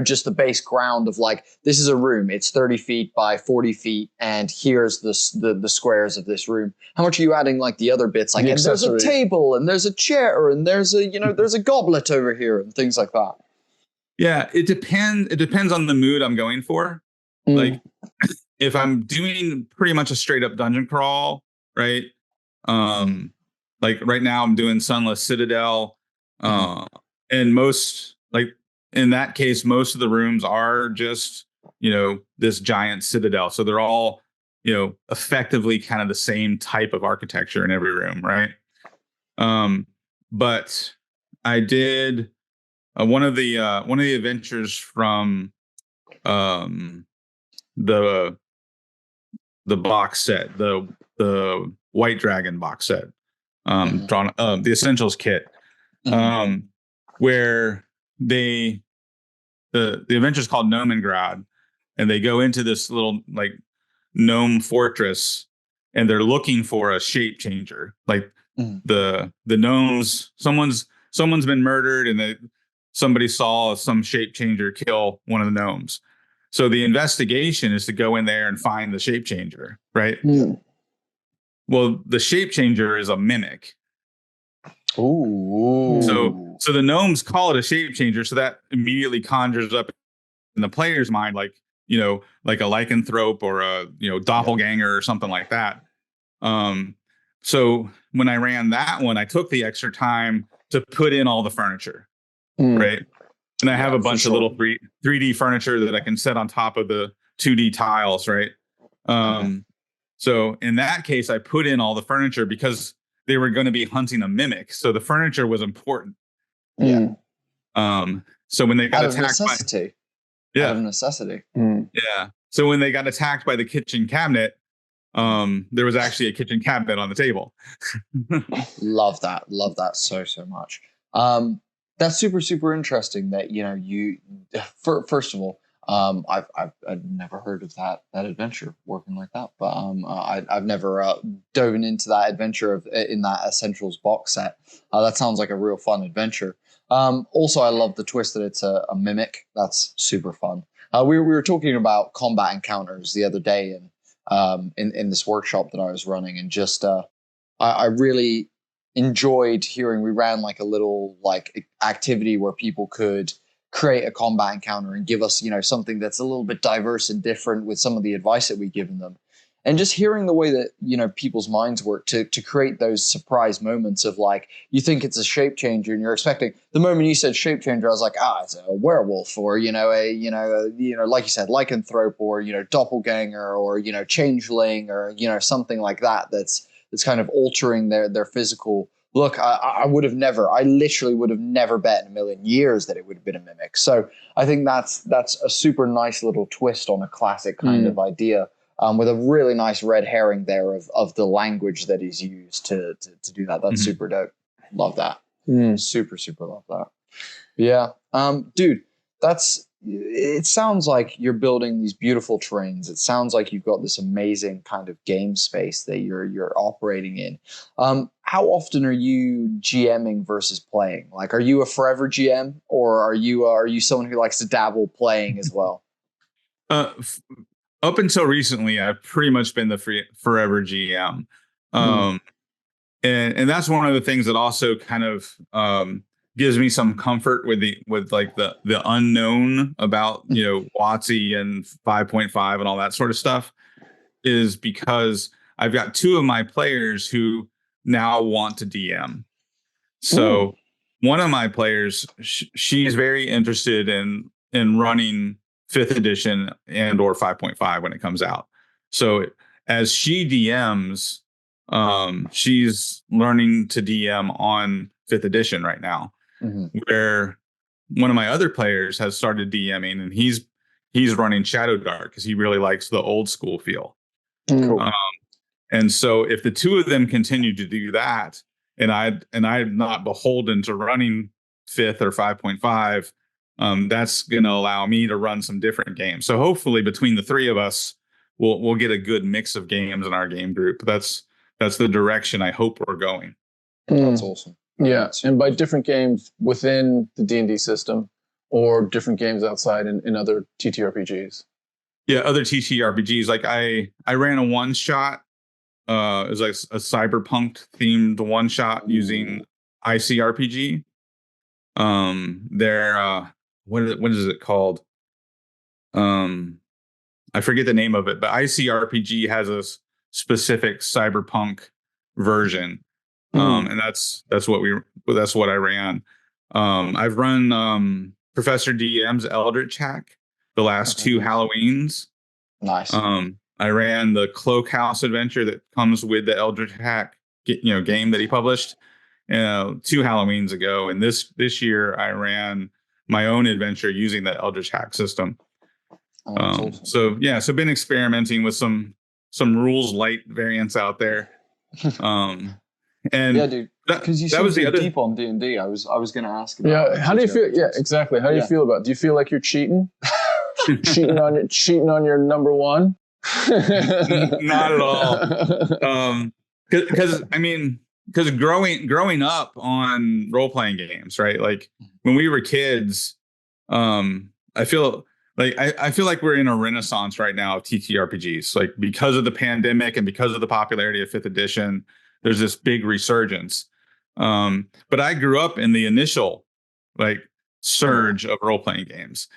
just the base ground of like, this is a room, it's 30 feet by 40 feet, and here's the squares of this room? How much are you adding like the other bits, like, and there's a table and there's a chair and there's a there's a goblet over here and things like that? Yeah, it depends on the mood I'm going for. Like if I'm doing pretty much a straight up dungeon crawl, right? Like right now I'm doing Sunless Citadel, and most, like in that case, most of the rooms are just this giant citadel, so they're all effectively kind of the same type of architecture in every room, right? But I did one of the adventures from the box set, the White Dragon box set, drawn the Essentials kit, where the adventure's called Gnomengrad, and they go into this little like gnome fortress, and they're looking for a shape changer. Like the gnomes, someone's been murdered, and somebody saw some shape changer kill one of the gnomes. So the investigation is to go in there and find the shape changer, right? Well, the shape changer is a mimic. Ooh. So the gnomes call it a shape changer, so that immediately conjures up in the player's mind like like a lycanthrope or a doppelganger or something like that. So when I ran that one, I took the extra time to put in all the furniture, right? And I have a bunch of little 3D furniture that I can set on top of the 2D tiles, right? So in that case, I put in all the furniture because they were going to be hunting a mimic, so the furniture was important. So when they got attacked out of necessity. Yeah. So when they got attacked by the kitchen cabinet, there was actually a kitchen cabinet on the table. Love that so much. That's super interesting that you first of all, I've never heard of that adventure working like that, but I've never dove into that adventure in that Essentials box set. That sounds like a real fun adventure. Also, I love the twist that it's a mimic. That's super fun. We were talking about combat encounters the other day, and in this workshop that I was running, and just I really enjoyed hearing. We ran like a little like activity where people could create a combat encounter and give us something that's a little bit diverse and different with some of the advice that we've given them, and just hearing the way that people's minds work to create those surprise moments of like, you think it's a shape changer and you're expecting, the moment you said shape changer, I was like, it's a werewolf, or like you said, lycanthrope, or doppelganger, or changeling, or something like that that's kind of altering their physical look. I literally would have never bet in a million years that it would have been a mimic. So I think that's a super nice little twist on a classic kind of idea, with a really nice red herring there of the language that is used to do that. That's super dope. Love that. Super love that. Yeah. Dude, it sounds like you're building these beautiful trains. It sounds like you've got this amazing kind of game space that you're operating in. How often are you GMing versus playing? Like, are you a forever GM, or are you someone who likes to dabble playing as well? Up until recently, I've pretty much been the forever GM. And that's one of the things that also kind of gives me some comfort with the unknown about WotC and 5.5 and all that sort of stuff, is because I've got 2 of my players who now want to DM. So one of my players, she's very interested in running 5th edition and or 5.5 when it comes out. So as she DMs, she's learning to DM on 5th edition right now. Where one of my other players has started DMing, and he's running Shadow Dark because he really likes the old school feel. Cool. And so if the two of them continue to do that, and I'm not beholden to running 5th or 5.5, that's going to allow me to run some different games. So hopefully between the three of us, we'll get a good mix of games in our game group. That's the direction I hope we're going. That's awesome. Yeah, and by different games within the D&D system, or different games outside in other TTRPGs. Yeah, other TTRPGs. Like I ran a one shot. It was like a cyberpunk themed one shot using ICRPG. What is it called? I forget the name of it, but ICRPG has a specific cyberpunk version. And that's what I ran. I've run Professor DM's Eldritch Hack the last 2 Halloweens. Nice. I ran the Cloak House adventure that comes with the Eldritch Hack game that he published 2 Halloweens ago, and this year I ran my own adventure using the Eldritch Hack system. Awesome. So been experimenting with some rules light variants out there. And yeah, dude. Because you seem so deep on D&D. I was going to ask about. Yeah, how do you feel? Yeah, exactly. How do you feel about it? Do you feel like you're cheating? cheating on your number one? Not at all. Because growing up on role playing games, right? Like when we were kids, I feel like we're in a renaissance right now of TTRPGs. Like because of the pandemic and because of the popularity of 5th edition, there's this big resurgence. But I grew up in the initial surge of role playing games,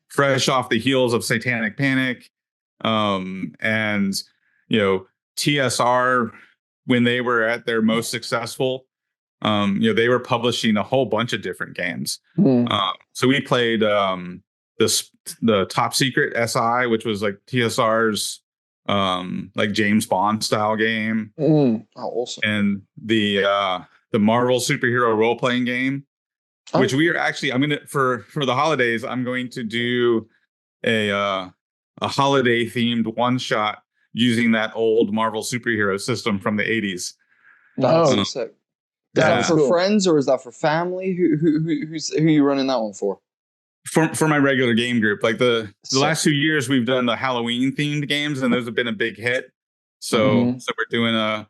fresh off the heels of Satanic Panic, and TSR when they were at their most successful. They were publishing a whole bunch of different games. So we played the Top Secret SI, which was like TSR's like James Bond style game. Oh, awesome. And the Marvel superhero role playing game, which we are actually, I'm gonna for the holidays, I'm going to do a holiday themed one shot using that old Marvel superhero system from the 80s. That's sick. Is that for friends or is that for family? Who are you running that one for? For my regular game group. Like the last 2 years we've done the Halloween themed games, and those have been a big hit. So we're doing a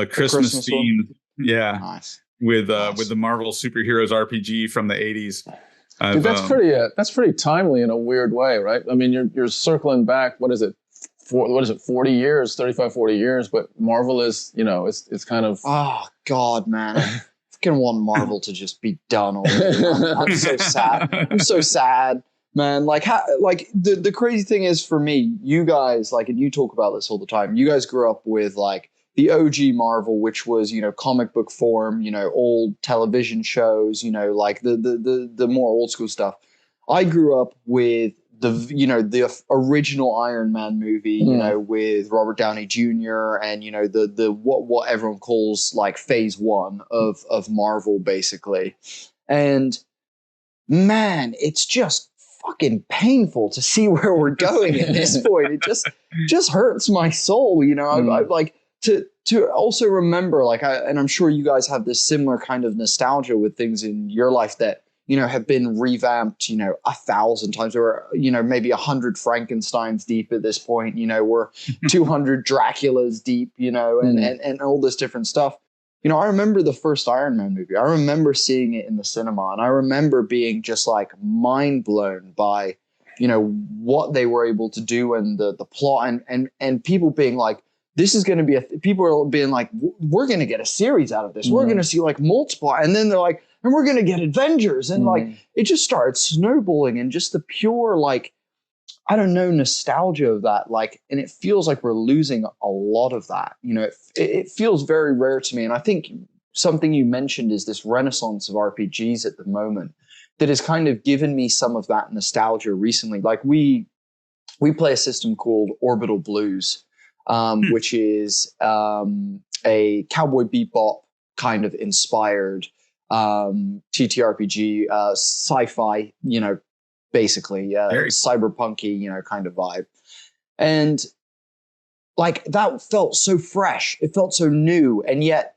Christmas themed, nice. with the Marvel superheroes RPG from the 80s. Dude, that's pretty timely in a weird way, right? I mean, you're circling back. What is it? 40 years, 35, 40 years, but Marvel is, it's kind of... Oh, God, man. I fucking want Marvel to just be done already. I'm so sad. I'm so sad, man. The crazy thing is for me, you guys, and you talk about this all the time, you guys grew up with, the OG Marvel, which was, comic book form, old television shows, the more old school stuff. I grew up with the original Iron Man movie, with Robert Downey Jr. and, the what everyone calls phase 1 of Marvel, basically. And man, it's just fucking painful to see where we're going at this point. It just hurts my soul, I to also remember, and I'm sure you guys have this similar kind of nostalgia with things in your life that, have been revamped, 1,000 times, or, maybe 100 Frankensteins deep at this point, we're 200 Draculas deep, and all this different stuff. I remember the first Iron Man movie. I remember seeing it in the cinema, and I remember being just mind blown by, what they were able to do and the plot and people being this is going to be people are being we're going to get a series out of this. We're going to see multiple. And then they're and we're going to get Avengers. And it just started snowballing, and just the pure, I don't know, nostalgia of that. And it feels like we're losing a lot of that. It feels very rare to me. And I think something you mentioned is this renaissance of RPGs at the moment that has kind of given me some of that nostalgia recently. Like we play a system called Orbital Blues, which is a Cowboy Bebop kind of inspired TTRPG, sci-fi, basically cyberpunky, kind of vibe. And like that felt so fresh. It felt so new. And yet,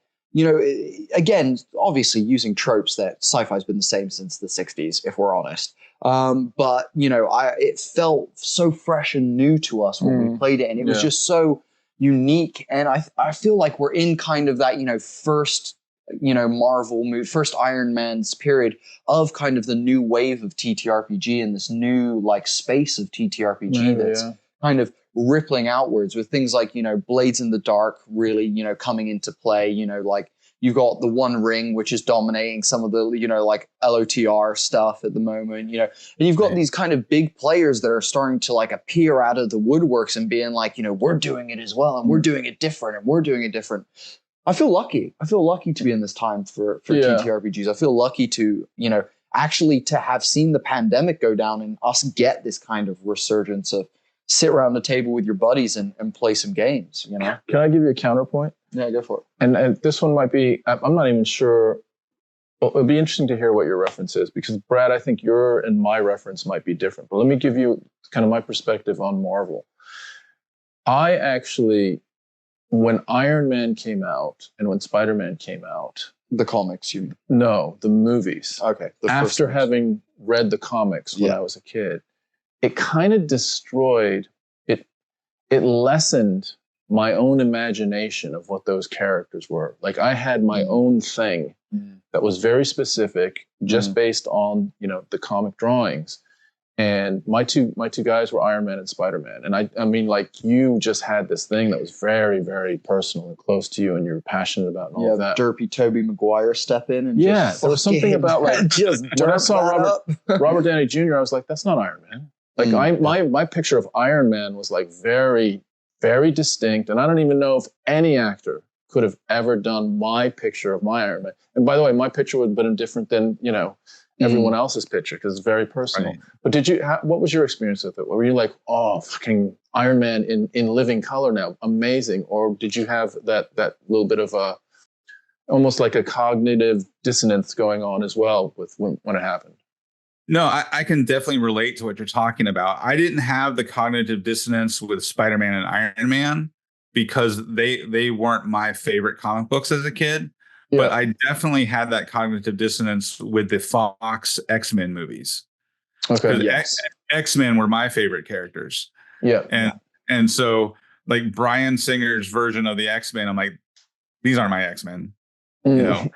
again, obviously using tropes that sci-fi has been the same since the 60s, if we're honest. But it felt so fresh and new to us when we played it. And it was just so unique. And I feel like we're in kind of that, first, Marvel movie, first Iron Man's period of kind of the new wave of TTRPG and this new like space of TTRPG that's kind of rippling outwards with things like, Blades in the Dark really, coming into play, like you've got the One Ring, which is dominating some of the, like LOTR stuff at the moment, and you've got these kind of big players that are starting to like appear out of the woodworks and being like, we're doing it as well. And we're doing it different and we're doing it different. I feel lucky. I feel lucky to be in this time for TTRPGs. I feel lucky to, actually to have seen the pandemic go down and us get this kind of resurgence of sit around the table with your buddies and play some games, Can I give you a counterpoint? Yeah, go for it. And this one might be, I'm not even sure. Well, it'd be interesting to hear what your reference is because Brad, I think your and my reference might be different, but let me give you kind of my perspective on Marvel. I actually, when Iron Man came out and when Spider-Man came out. The comics, you mean? No, the movies. Okay. After having read the comics when I was a kid, it kind of destroyed, it lessened my own imagination of what those characters were. Like I had my own thing that was very specific, just based on, the comic drawings. And my two guys were Iron Man and Spider-Man. And I mean, like you just had this thing that was very, very personal and close to you and you were passionate about and all of that. Derpy Tobey Maguire step in and just there was something about like just when I saw Robert Downey Jr., I was like, that's not Iron Man. Like my picture of Iron Man was like very, very distinct. And I don't even know if any actor could have ever done my picture of my Iron Man. And by the way, my picture would have been different than, everyone else's picture because it's very personal. Right. But what was your experience with it? Were you like, oh, fucking Iron Man in living color now, amazing? Or did you have that little bit of a, almost like a cognitive dissonance going on as well with when it happened? No, I can definitely relate to what you're talking about. I didn't have the cognitive dissonance with Spider-Man and Iron Man because they weren't my favorite comic books as a kid. Yeah. But I definitely had that cognitive dissonance with the Fox X-Men movies. Okay. Yes. X-Men were my favorite characters. Yeah. And so like Bryan Singer's version of the X-Men, I'm like, these aren't my X-Men. So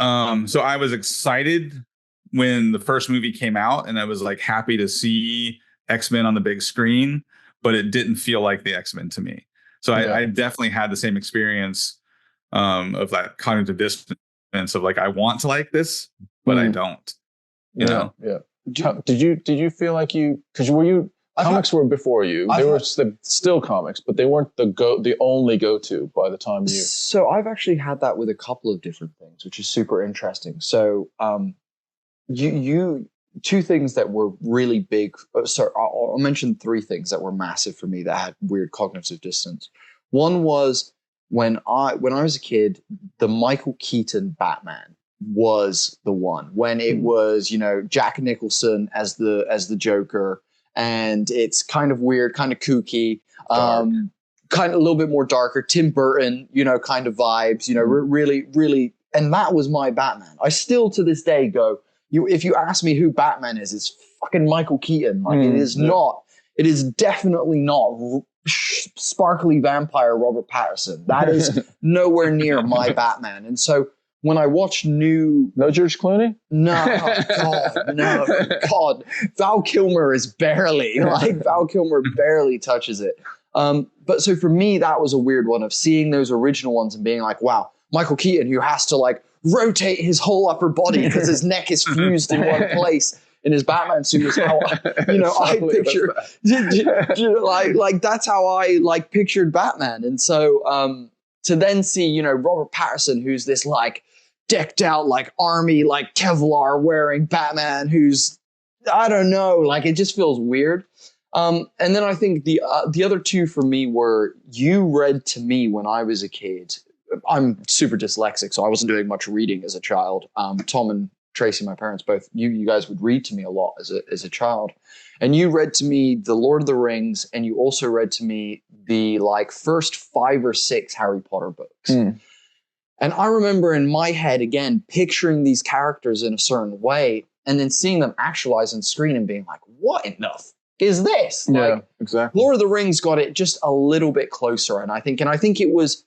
I was excited when the first movie came out and I was like happy to see X-Men on the big screen, but it didn't feel like the X-Men to me. So I definitely had the same experience of that cognitive dissonance of like, I want to like this, but I don't, know? Yeah. Did you feel like comics were before you. They were still comics, but they weren't the only go-to by the time you. So I've actually had that with a couple of different things, which is super interesting. So you two things that were really big. I'll mention three things that were massive for me that had weird cognitive dissonance. One was when I was a kid, the Michael Keaton Batman was the one. When it was, Jack Nicholson as the Joker. And it's kind of weird, kind of kooky, kind of a little bit more darker. Tim Burton, kind of vibes, really, really. And that was my Batman. I still to this day go, if you ask me who Batman is, it's fucking Michael Keaton. Like it is not. It is definitely not sparkly vampire Robert Pattinson. That is nowhere near my Batman. And so when I watch no George Clooney? No, God. Val Kilmer is barely, Val Kilmer barely touches it. But so for me, that was a weird one of seeing those original ones and being like, wow, Michael Keaton, who has to rotate his whole upper body because his neck is fused in one place in his Batman suit is how, I picture, that's how I pictured Batman. And so, to then see, you know, Robert Pattinson, who's this like decked out like army, like Kevlar wearing Batman, who's, I don't know, like it just feels weird. And then I think the other two for me were, you read to me when I was a kid. I'm super dyslexic, so I wasn't doing much reading as a child. Tom and Tracy, my parents, both, you guys would read to me a lot as a child. And you read to me The Lord of the Rings, and you also read to me the like first 5 or 6 Harry Potter books. And I remember in my head, again, picturing these characters in a certain way, and then seeing them actualize on screen and being like, what in the is this? Yeah, like, exactly. Lord of the Rings got it just a little bit closer, and I think it was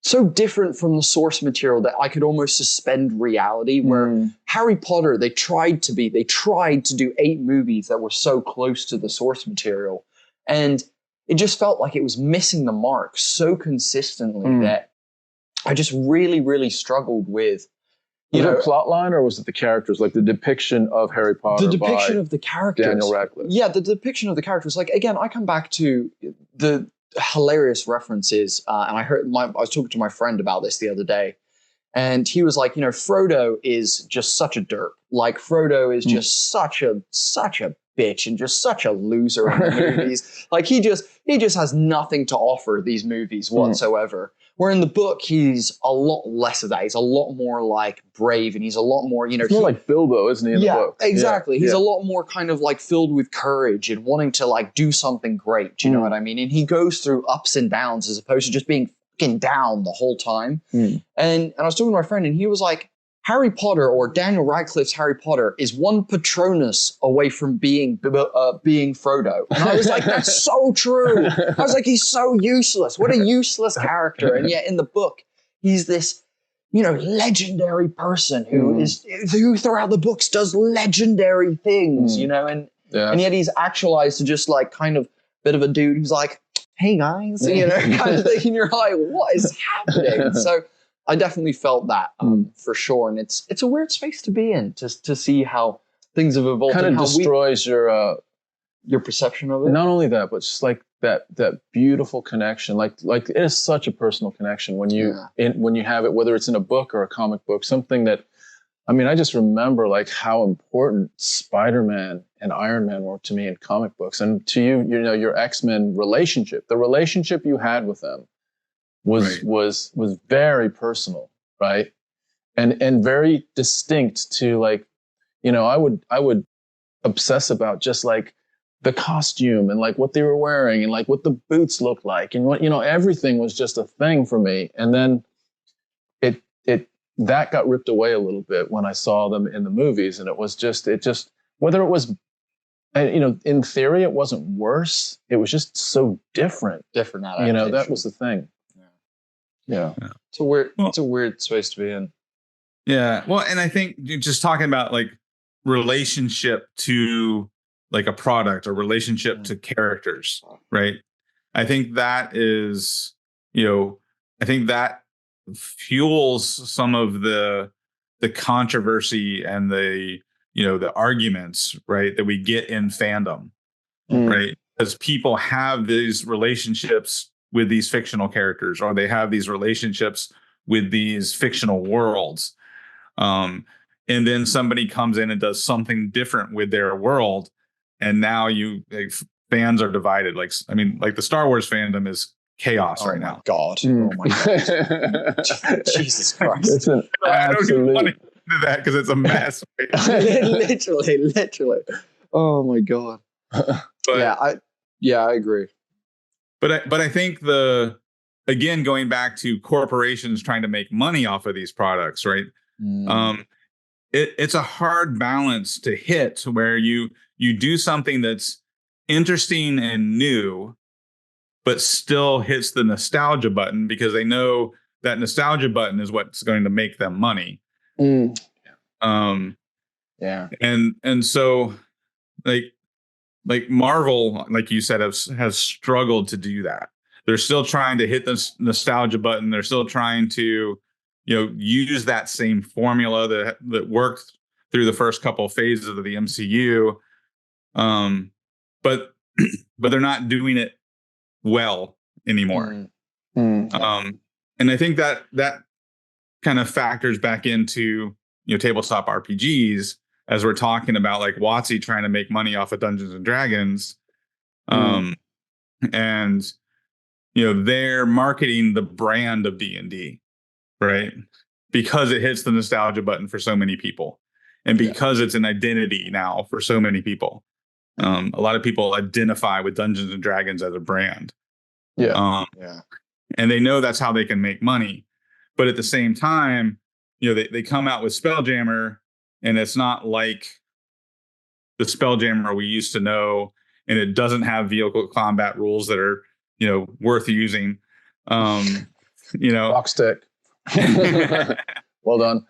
so different from the source material that I could almost suspend reality. Where Harry Potter, they tried to do 8 movies that were so close to the source material, and it just felt like it was missing the mark so consistently that I just really, really struggled with. Was it a plot line, or was it the characters, like the depiction of Harry Potter? The depiction of the characters. Daniel Radcliffe. Yeah, the depiction of the characters. Like, again, I come back to the hilarious references, and I was talking to my friend about this the other day, and he was like, you know, Frodo is just such a derp. Like, Frodo is just such a bitch and just such a loser in the movies. Like, he just has nothing to offer these movies whatsoever. Where in the book, he's a lot less of that. He's a lot more like brave, and he's a lot more, you know. He's more like Bilbo, isn't he, in the book? Exactly. Yeah, he's a lot more kind of like filled with courage and wanting to like do something great. Do you know what I mean? And he goes through ups and downs as opposed to just being fucking down the whole time. And I was talking to my friend, and he was like, Harry Potter, or Daniel Radcliffe's Harry Potter, is one Patronus away from being Frodo. And I was like, that's so true. I was like, he's so useless. What a useless character. And yet in the book, he's this, you know, legendary person who throughout the books does legendary things, you know, and yet he's actualized to just like kind of bit of a dude who's like, hey guys, you know, kind of thing. And you're like, what is happening? So I definitely felt that for sure, and it's a weird space to be in, just to see how things have evolved. Kind of destroys your perception of it. Not only that, but just like that beautiful connection. Like it is such a personal connection when you when you have it, whether it's in a book or a comic book. Something that, I mean, I just remember like how important Spider-Man and Iron Man were to me in comic books, and to you, you know, your X-Men relationship, the relationship you had with them was very personal, right? And very distinct to, like, you know, I would obsess about just like the costume and like what they were wearing and like what the boots looked like, and what, you know, everything was just a thing for me. And then that got ripped away a little bit when I saw them in the movies, and it just whether it was, you know, in theory it wasn't worse, it was just so different adaptation. You know, that was the thing. Yeah. It's a weird space to be in. Yeah. Well, and I think just talking about like relationship to like a product or relationship to characters, right? I think that is, you know, I think that fuels some of the controversy and the, you know, the arguments, right, that we get in fandom, right? Because people have these relationships with these fictional characters, or they have these relationships with these fictional worlds. And then somebody comes in and does something different with their world. And now fans are divided. Like, I mean, like the Star Wars fandom is chaos right now. God. Oh my God. Jesus Christ. It's an I don't even want to get into that because it's a mess. literally. Oh my God. But, I agree. But I think again, going back to corporations trying to make money off of these products, right? It's a hard balance to hit, where you do something that's interesting and new, but still hits the nostalgia button, because they know that nostalgia button is what's going to make them money. And so like Marvel, like you said, has struggled to do that. They're still trying to hit this nostalgia button. They're still trying to, you know, use that same formula that worked through the first couple of phases of the MCU. But they're not doing it well anymore. And I think that kind of factors back into, tabletop RPGs, as we're talking about like WotC trying to make money off of Dungeons and Dragons. And they're marketing the brand of D&D, right? Because it hits the nostalgia button for so many people, and because it's an identity now for so many people. A lot of people identify with Dungeons and Dragons as a brand. And they know that's how they can make money. But at the same time, they come out with Spelljammer, and it's not like the Spelljammer we used to know, and it doesn't have vehicle combat rules that are, worth using. Rock stick. Well done.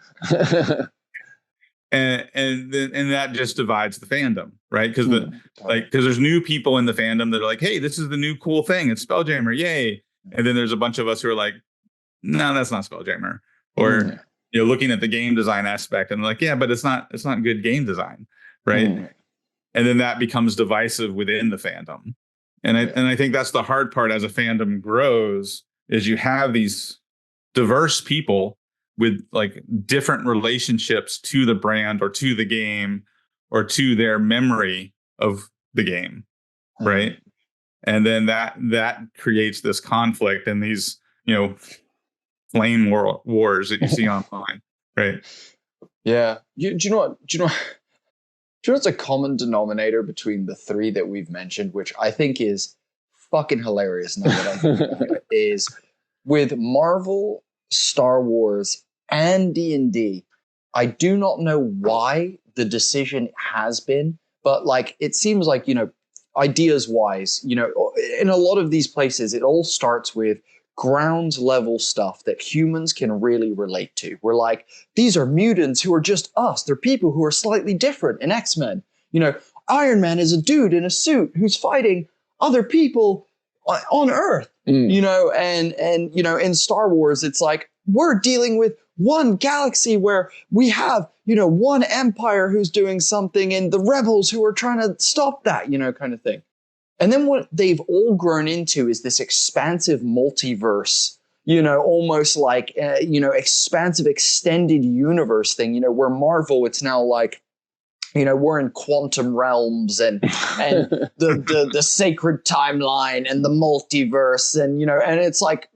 and that just divides the fandom, right? Because there's new people in the fandom that are like, hey, this is the new cool thing, it's Spelljammer, yay. And then there's a bunch of us who are like, no, that's not Spelljammer. Or looking at the game design aspect and like, yeah, but it's not good game design, right? And then that becomes divisive within the fandom. And I think that's the hard part as a fandom grows, is you have these diverse people with like different relationships to the brand or to the game or to their memory of the game, right? And then that creates this conflict and these, flame wars that you see online, right? Yeah. Do you know what's a common denominator between the three that we've mentioned, which I think is fucking hilarious now that I think about it, is with Marvel, Star Wars, and D&D, I do not know why the decision has been, but like it seems like, ideas wise, in a lot of these places, it all starts with ground level stuff that humans can really relate to. We're like, these are mutants who are just us. They're people who are slightly different in X-Men. Iron Man is a dude in a suit who's fighting other people on Earth, and in Star Wars, it's like, we're dealing with one galaxy where we have, one empire who's doing something and the rebels who are trying to stop that, kind of thing. And then what they've all grown into is this expansive multiverse, almost like, expansive extended universe thing, where Marvel, it's now like, we're in quantum realms and the sacred timeline and the multiverse. And, and it's like,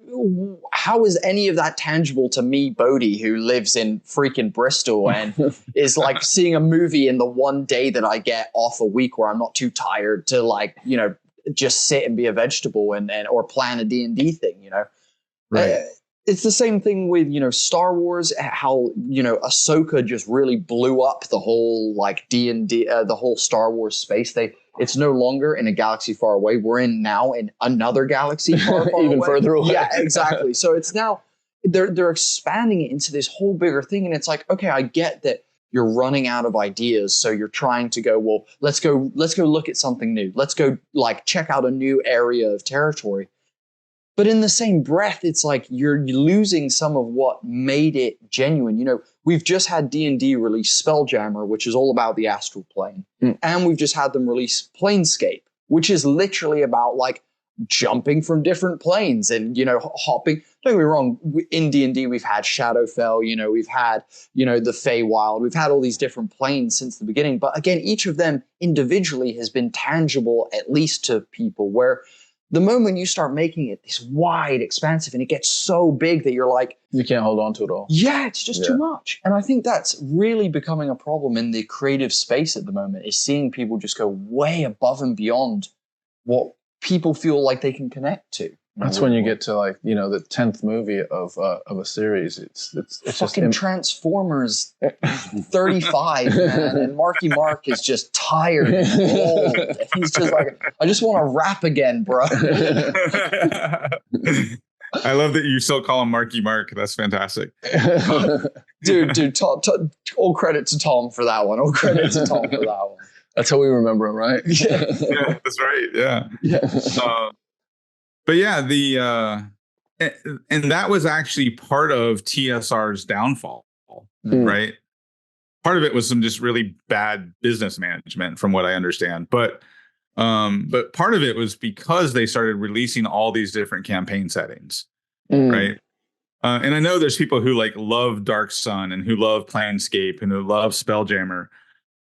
how is any of that tangible to me, Bodhi, who lives in freaking Bristol and is like seeing a movie in the one day that I get off a week where I'm not too tired to like, just sit and be a vegetable and or plan a D&D thing, Right. It's the same thing with, Star Wars, how, Ahsoka just really blew up the whole like D&D, the whole Star Wars space. It's no longer in a galaxy far away. We're now in another galaxy far even away. further away. Yeah, exactly. So it's now they're expanding it into this whole bigger thing. And it's like, okay, I get that you're running out of ideas. So you're trying to go, well, let's go look at something new. Let's go like check out a new area of territory. But in the same breath, it's like you're losing some of what made it genuine. We've just had D&D release Spelljammer, which is all about the astral plane. And we've just had them release Planescape, which is literally about like jumping from different planes and, hopping. Don't get me wrong, in D&D, we've had Shadowfell, we've had, the Feywild. We've had all these different planes since the beginning. But again, each of them individually has been tangible, at least to people, where the moment you start making it this wide, expansive, and it gets so big that you're like, you can't hold on to it all. Yeah, it's just too much. And I think that's really becoming a problem in the creative space at the moment, is seeing people just go way above and beyond what people feel like they can connect to. That's when you get to like, the 10th movie of a series. It's fucking just Transformers 35, man, and Marky Mark is just tired and old. He's just like, I just want to rap again, bro. I love that you still call him Marky Mark. That's fantastic. dude, all credit to Tom for that one. All credit to Tom for that one. That's how we remember him, right? Yeah, that's right. Yeah. But yeah, and that was actually part of TSR's downfall, right? Part of it was some just really bad business management, from what I understand. But part of it was because they started releasing all these different campaign settings, right? And I know there's people who like love Dark Sun and who love Planescape and who love Spelljammer,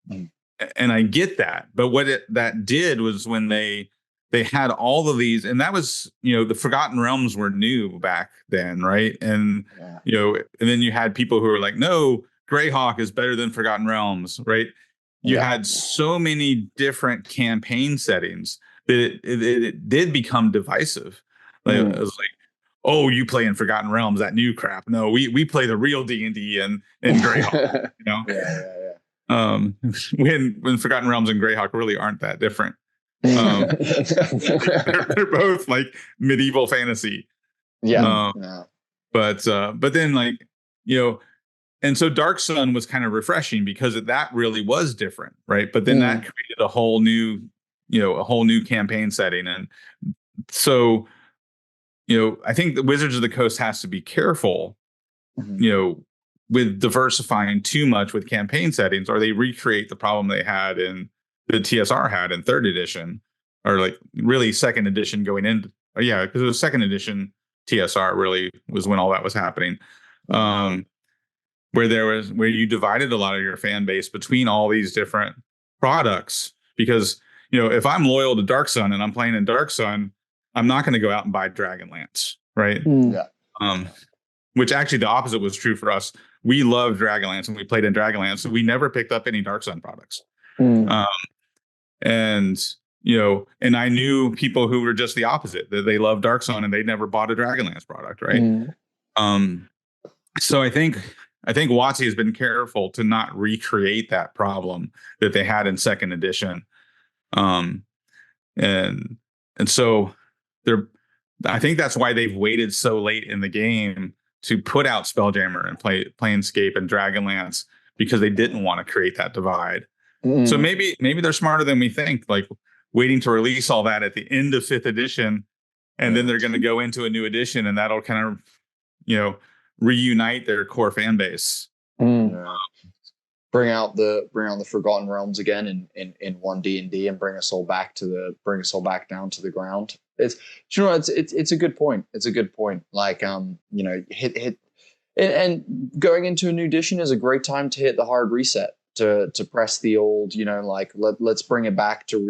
and I get that. But what that did was when they had all of these, and that was, you know, the Forgotten Realms were new back then, right? And you know, and then you had people who were like, no, Greyhawk is better than Forgotten Realms, right? You had so many different campaign settings that it did become divisive. Like, it was like, oh, you play in Forgotten Realms, that new crap. No, we play the real D&D and Greyhawk, you know? When Forgotten Realms and Greyhawk really aren't that different. They're both like medieval fantasy. But then, like, you know, and so Dark Sun was kind of refreshing because that really was different, right? But then that created a whole new, you know, a whole new campaign setting. And so, you know, I think the Wizards of the Coast has to be careful, you know, with diversifying too much with campaign settings, or they recreate the problem they had in the TSR had in third edition, or like really second edition going in. Yeah, because it was second edition TSR really was when all that was happening. Where you divided a lot of your fan base between all these different products, because, you know, if I'm loyal to Dark Sun and I'm playing in Dark Sun, I'm not going to go out and buy Dragonlance, right? Which actually the opposite was true for us. We loved Dragonlance and we played in Dragonlance, so we never picked up any Dark Sun products. And you know, and I knew people who were just the opposite, that they loved Dark Sun and they never bought a Dragonlance product, right? So I think WotC has been careful to not recreate that problem that they had in second edition. And so I think that's why they've waited so late in the game to put out Spelljammer and Planescape and Dragonlance, because they didn't want to create that divide. So maybe they're smarter than we think, like waiting to release all that at the end of fifth edition, and then they're going to go into a new edition, and that'll kind of, you know, reunite their core fan base. Bring out the Forgotten Realms again in one D&D and bring us all back down to the ground. It's a good point. It's a good point. Like, you know, hit and going into a new edition is a great time to hit the hard reset, to press the old, you know, like let's bring it back to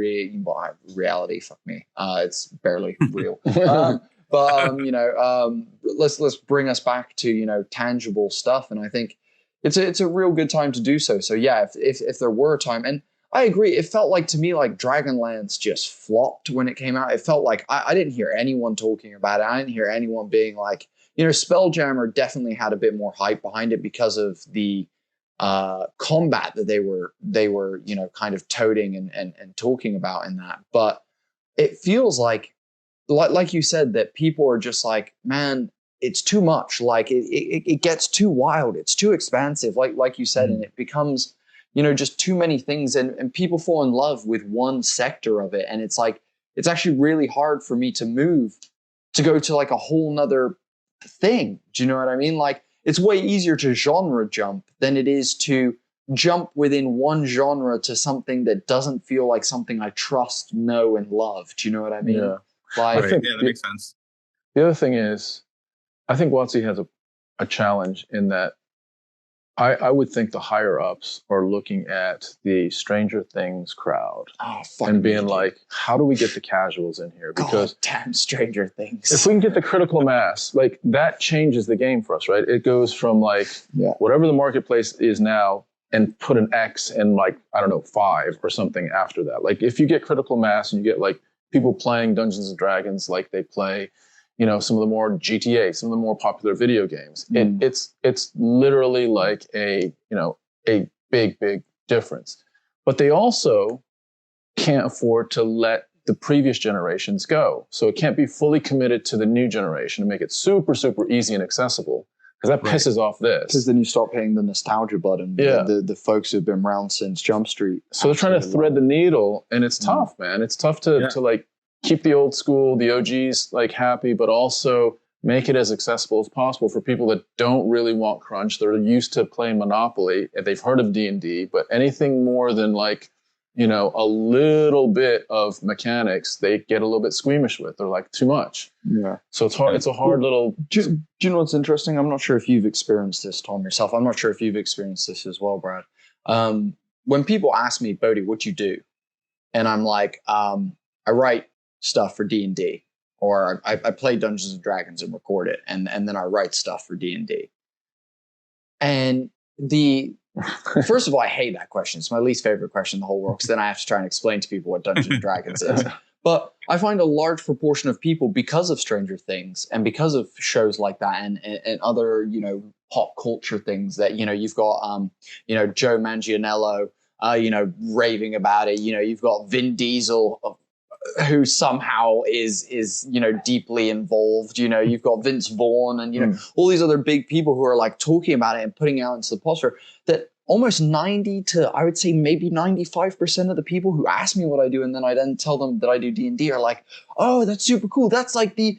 reality. Fuck me. It's barely real. But you know, let's bring us back to, you know, tangible stuff. And I think it's a real good time to do so. So yeah, if there were a time, and I agree, it felt like to me like Dragonlance just flopped when it came out. It felt like I didn't hear anyone talking about it. I didn't hear anyone being like, you know, Spelljammer definitely had a bit more hype behind it because of the combat that they were, you know, kind of toting and talking about in that. But it feels like you said, that people are just like, man, it's too much. Like it gets too wild. It's too expansive. Like you said, and it becomes, you know, just too many things, and people fall in love with one sector of it. And it's like, it's actually really hard for me to move to go to like a whole nother thing. Do you know what I mean? Like, it's way easier to genre jump than it is to jump within one genre to something that doesn't feel like something I trust, know, and love. Do you know what I mean? Yeah. Like, Right. Yeah, that makes sense. The other thing is, I think WotC has a challenge in that I would think the higher ups are looking at the Stranger Things crowd and being like, how do we get the casuals in here? Because damn Stranger Things. If we can get the critical mass, like that changes the game for us, right? It goes from like whatever the marketplace is now and put an X and like, I don't know, 5 or something after that. Like if you get critical mass and you get like people playing Dungeons and Dragons like they play, you know, some of the more GTA, some of the more popular video games. It's literally like a big difference. But they also can't afford to let the previous generations go. So it can't be fully committed to the new generation and make it super, super easy and accessible, because that pisses off this. Because then you start hitting the nostalgia button. Yeah. The folks who've been around since Jump Street. So they're trying to thread the needle, and it's tough, man. It's tough to like keep the old school, the OGs like happy, but also make it as accessible as possible for people that don't really want crunch. They're used to playing Monopoly and they've heard of D&D, but anything more than like you know, a little bit of mechanics, they get a little bit squeamish with. They're like, too much. Yeah. So it's hard. It's a hard little. Do you know what's interesting? I'm not sure if you've experienced this, Tom, yourself. I'm not sure if you've experienced this as well, Brad. When people ask me, Bodhi, what you do? And I'm like, I write stuff for D&D, or I play Dungeons and Dragons and record it, and then I write stuff for D&D. And first of all, I hate that question. It's my least favorite question in the whole world, because then I have to try and explain to people what Dungeons and Dragons is. But I find a large proportion of people, because of Stranger Things and because of shows like that and other, you know, pop culture things that, you know, you've got, you know, Joe Manganiello, you know, raving about it. You know, you've got Vin Diesel, who somehow is, you know, deeply involved. You know, you've got Vince Vaughn and, you know, all these other big people who are like talking about it and putting it out into the posture, that almost 90 to, I would say maybe 95% of the people who ask me what I do and then I then tell them that I do D&D are like, oh, that's super cool. That's like the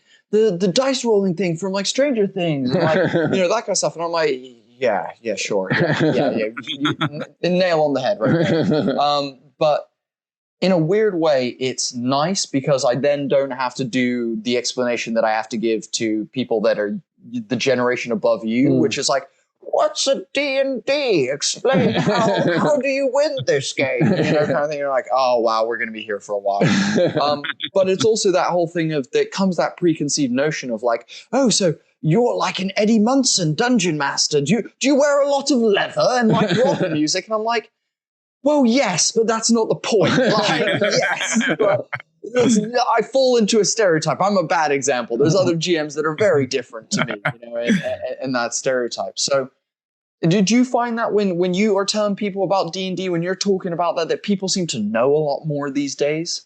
dice rolling thing from like Stranger Things, and like, you know, that kind of stuff. And I'm like, yeah, sure. Yeah. You nail on the head right there. But in a weird way, it's nice because I then don't have to do the explanation that I have to give to people that are the generation above you, which is like, what's a D&D? Explain how do you win this game? You know, kind of thing. You're like, oh, wow, we're going to be here for a while. But it's also that whole thing of that comes that preconceived notion of like, oh, so you're like an Eddie Munson dungeon master. Do you wear a lot of leather and like rock music? And I'm like, well, yes, but that's not the point. Like, yes, but I fall into a stereotype. I'm a bad example. There's other GMs that are very different to me, you know, in that stereotype. So did you find that when you are telling people about D&D, when you're talking about that people seem to know a lot more these days?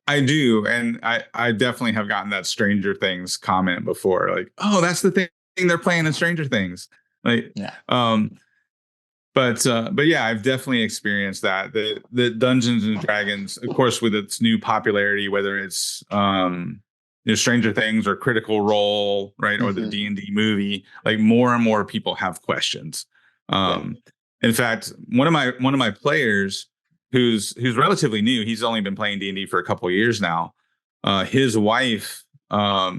I do. And I definitely have gotten that Stranger Things comment before. Like, oh, that's the thing they're playing in Stranger Things. Like, yeah. But yeah, I've definitely experienced that. The Dungeons and Dragons, of course, with its new popularity, whether it's you know, Stranger Things or Critical Role, right, or the D&D movie, like more and more people have questions. In fact, one of my players who's relatively new, he's only been playing D&D for a couple of years now. His wife, I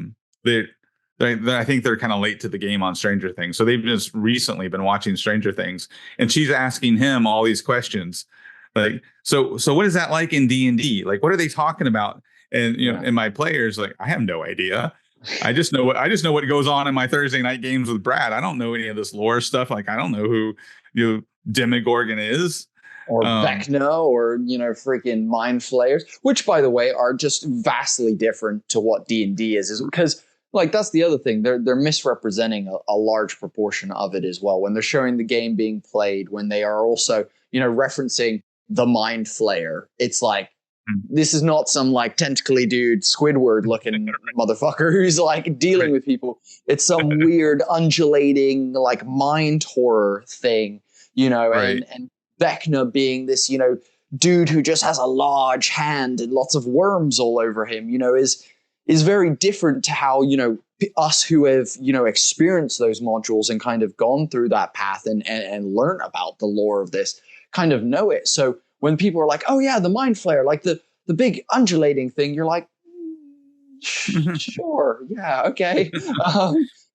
think they're kind of late to the game on Stranger Things. So they've just recently been watching Stranger Things, and she's asking him all these questions. Like, so what is that like in D&D? Like, what are they talking about? And, you know, and my players, like, I have no idea. I just know what goes on in my Thursday night games with Brad. I don't know any of this lore stuff. Like, I don't know who, you know, Demogorgon is. Or Vecna, or, you know, freaking Mind Flayers, which, by the way, are just vastly different to what D&D is because, like, that's the other thing. They're misrepresenting a large proportion of it as well. When they're showing the game being played, when they are also, you know, referencing the Mind Flayer, it's like, this is not some like tentacly dude, Squidward looking motherfucker who's like dealing with people. It's some weird undulating like mind horror thing, you know, and Vecna being this, you know, dude who just has a large hand and lots of worms all over him, you know, is very different to how, you know, us who have, you know, experienced those modules and kind of gone through that path and learn about the lore of this kind of know it. So when people are like, oh yeah, the Mind Flayer, like the big undulating thing, you're like, sure, yeah, okay.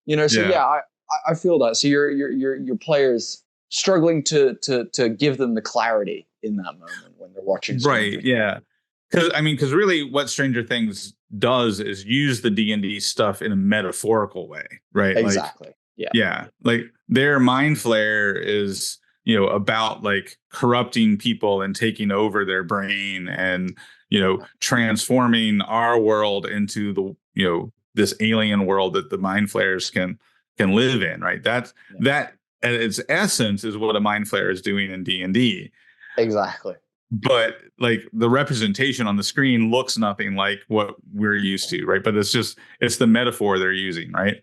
You know, so yeah, I feel that. So your players struggling to give them the clarity in that moment when they're watching. Right. Yeah. Because really what Stranger Things does is use the D&D stuff in a metaphorical way, right? Exactly. Like, yeah. Like their Mind Flayer is, you know, about like corrupting people and taking over their brain and, you know, transforming our world into the, you know, this alien world that the Mind Flayers can live in, right? That at its essence is what a Mind Flayer is doing in D&D. Exactly. But like the representation on the screen looks nothing like what we're used to, right? But it's the metaphor they're using, right?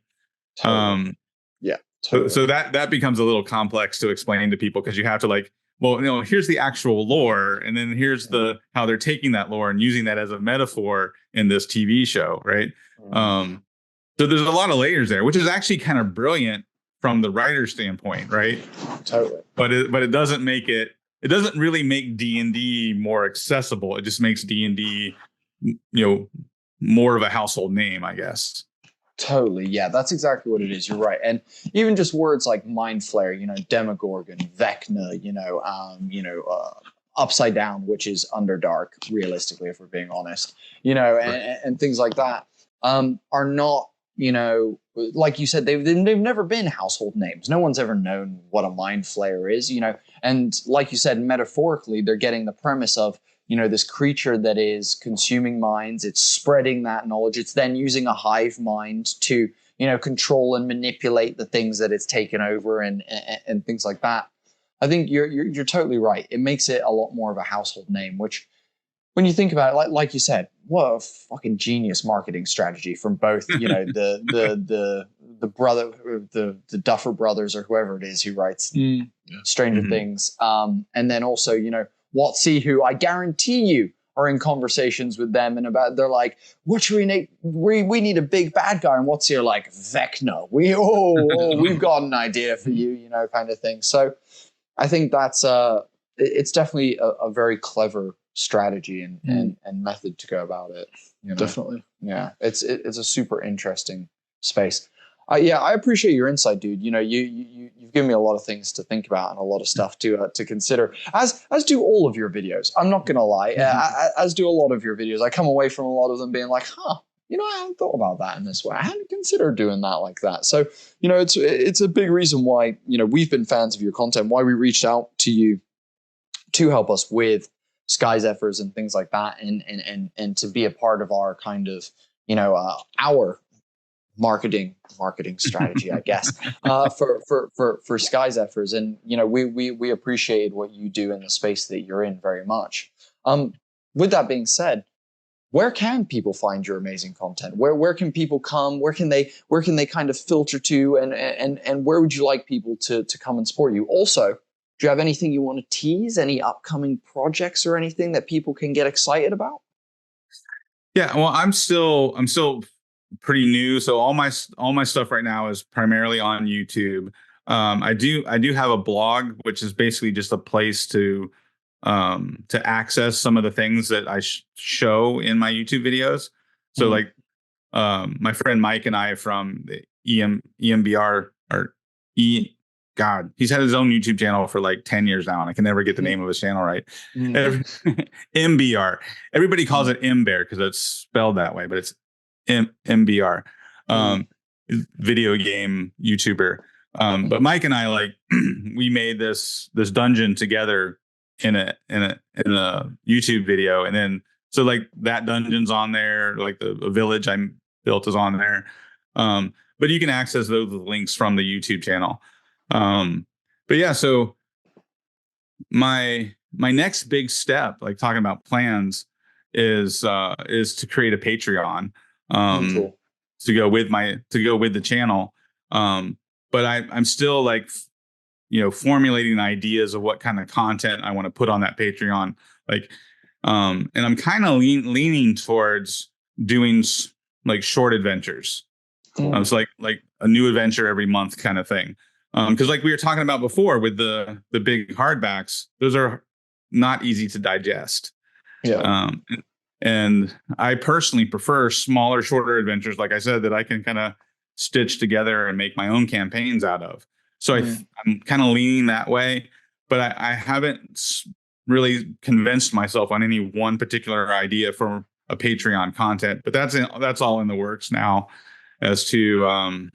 Totally. Yeah. Totally. So that becomes a little complex to explain to people because you have to like, well, you know, here's the actual lore, and then here's how they're taking that lore and using that as a metaphor in this TV show, right? So there's a lot of layers there, which is actually kind of brilliant from the writer's standpoint, right? Totally. But it doesn't make it it doesn't really make D&D more accessible. It just makes D&D, more of a household name, I guess. Totally. Yeah, that's exactly what it is. You're right. And even just words like Mind Flare, Demogorgon, Vecna, Upside Down, which is Underdark, realistically, if we're being honest, and things like that are not, like you said, they've never been household names. No one's ever known what a Mind Flayer is, and like you said, metaphorically, they're getting the premise of, this creature that is consuming minds. It's spreading that knowledge. It's then using a hive mind to, control and manipulate the things that it's taken over and things like that. I think you're totally right. It makes it a lot more of a household name, which when you think about it, like you said, what a fucking genius marketing strategy from both, the brother, the Duffer brothers or whoever it is who writes Stranger Things. And then also, WotC, who I guarantee you are in conversations with them and they're like, what should we need? We need a big bad guy. And WotC are like, Vecna. We've got an idea for you, kind of thing. So I think that's it's definitely a very clever strategy and method to go about it. Definitely. Yeah. It's a super interesting space. I appreciate your insight, dude. You've given me a lot of things to think about and a lot of stuff to consider. As do all of your videos. I'm not gonna lie. As do a lot of your videos. I come away from a lot of them being like, I hadn't thought about that in this way. I hadn't considered doing that like that. So, it's a big reason why we've been fans of your content. Why we reached out to you to help us with Sky Zephyrs and things like that, and to be a part of our kind of our marketing strategy, I guess, for Sky Zephyrs. And we appreciate what you do in the space that you're in very much. With that being said, where can people find your amazing content? Where can people come? Where can they kind of filter to, and where would you like people to come and support you? Also, do you have anything you want to tease? Any upcoming projects or anything that people can get excited about? Yeah, well, I'm still pretty new, so all my stuff right now is primarily on YouTube. I do have a blog, which is basically just a place to access some of the things that I show in my YouTube videos. So like my friend Mike and I from the EMBR or God, he's had his own YouTube channel for like 10 years now, and I can never get the name of his channel right. MBR. Everybody calls it MBear because it's spelled that way, but it's MBR. Video game YouTuber. But Mike and I we made this dungeon together in a YouTube video, and then so like that dungeon's on there, like the village I built is on there. But you can access those links from the YouTube channel. But yeah, so my next big step, like talking about plans, is to create a Patreon Cool. to go with the channel. But I'm still formulating ideas of what kind of content I want to put on that Patreon. And I'm kind of leaning towards doing like short adventures. It's like a new adventure every month kind of thing. Because like we were talking about before with the big hardbacks, those are not easy to digest. Yeah. And I personally prefer smaller, shorter adventures, like I said, that I can kind of stitch together and make my own campaigns out of. So I'm kind of leaning that way, but I haven't really convinced myself on any one particular idea for a Patreon content. But that's all in the works now, as to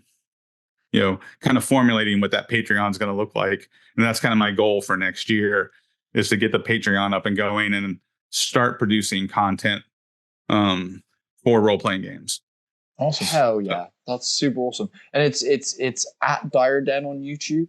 kind of formulating what that Patreon is going to look like. And that's kind of my goal for next year, is to get the Patreon up and going and start producing content for role-playing games. Awesome. Hell yeah. That's super awesome. And it's at Dire Den on YouTube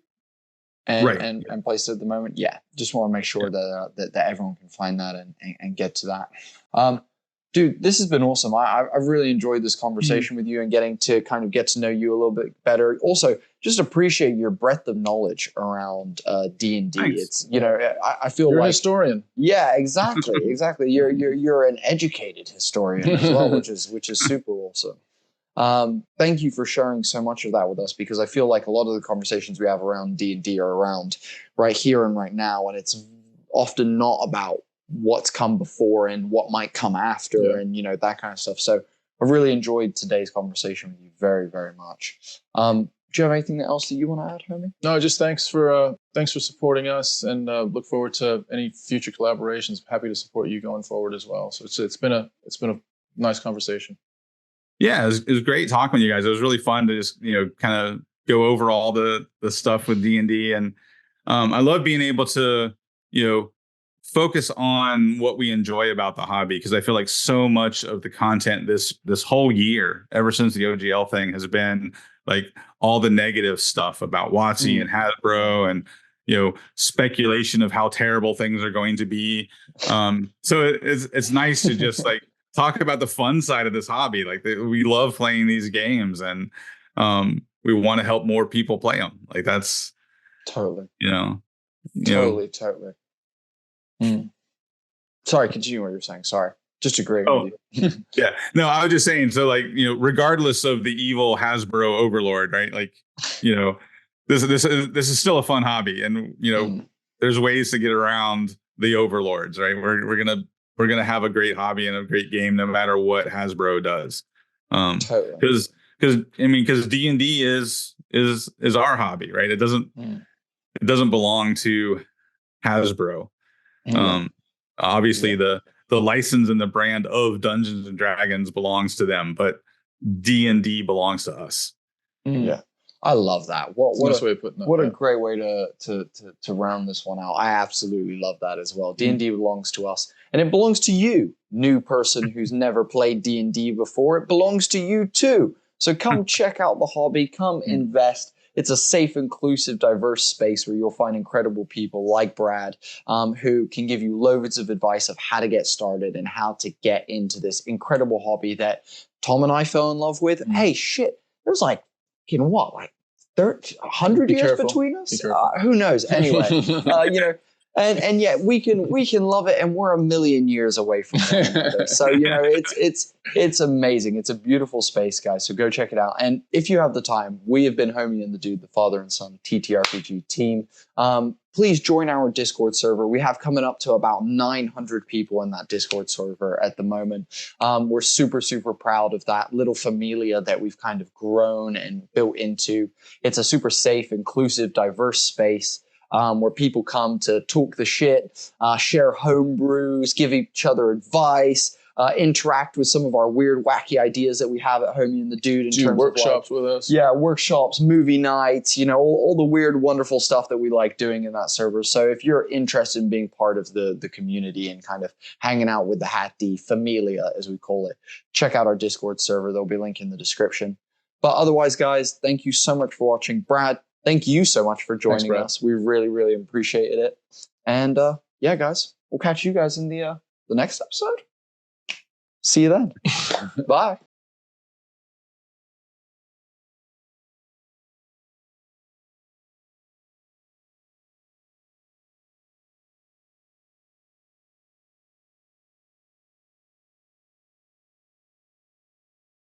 and places at the moment. Yeah. Just want to make sure that everyone can find that and get to that. Dude, this has been awesome. I've really enjoyed this conversation with you and getting to kind of get to know you a little bit better. Also, just appreciate your breadth of knowledge around D&D. Thanks. It's I feel You're like a historian. Yeah, exactly. You're an educated historian as well, which is super awesome. Thank you for sharing so much of that with us, because I feel like a lot of the conversations we have around D&D are around right here and right now, and it's often not about what's come before and what might come after, and that kind of stuff. So I've really enjoyed today's conversation with you very, very much. Do you have anything else that you want to add, homie? No, just thanks for supporting us, and look forward to any future collaborations. Happy to support you going forward as well. So it's been a nice conversation. Yeah, it was great talking with you guys. It was really fun to just kind of go over all the stuff with D&D, and I love being able to focus on what we enjoy about the hobby, because I feel like so much of the content this whole year, ever since the OGL thing, has been like all the negative stuff about WotC and Hasbro, and speculation of how terrible things are going to be. So it's nice to just like talk about the fun side of this hobby. Like we love playing these games, and we want to help more people play them. Like that's totally, totally. Sorry, continue what you're saying. Sorry. Just agreeing with you. Yeah. No, I was just saying, so like, regardless of the evil Hasbro overlord, right? Like, this is still a fun hobby, and there's ways to get around the overlords, right? We're gonna have a great hobby and a great game no matter what Hasbro does. Because D&D is our hobby, right? It doesn't belong to Hasbro. Obviously the license and the brand of Dungeons and Dragons belongs to them, but D&D belongs to us. Yeah, I love that. What a great way to round this one out. I absolutely love that as well. D&D belongs to us, and it belongs to you, new person who's never played D&D before. It belongs to you too. So come check out the hobby. Come invest. It's a safe, inclusive, diverse space where you'll find incredible people like Brad, who can give you loads of advice of how to get started and how to get into this incredible hobby that Tom and I fell in love with. Hey, shit, there's like, 100 years between us? Who knows? Anyway, and yet we can love it, and we're a million years away from one another. So it's amazing. It's a beautiful space, guys. So go check it out. And if you have the time, we have been Homie and the Dude, the father and son TTRPG team. Please join our Discord server. We have coming up to about 900 people in that Discord server at the moment. We're super, super proud of that little familia that we've kind of grown and built into. It's a super safe, inclusive, diverse space. Where people come to talk the shit, share home brews, give each other advice, interact with some of our weird, wacky ideas that we have at Homie and the Dude in terms workshops of with us. Yeah, workshops, movie nights, all the weird, wonderful stuff that we like doing in that server. So if you're interested in being part of the community and kind of hanging out with the HaTD familia, as we call it, check out our Discord server. There'll be a link in the description. But otherwise, guys, thank you so much for watching. Brad, thank you so much for joining us. We really, really appreciated it. And yeah, guys, we'll catch you guys in the next episode. See you then. Bye.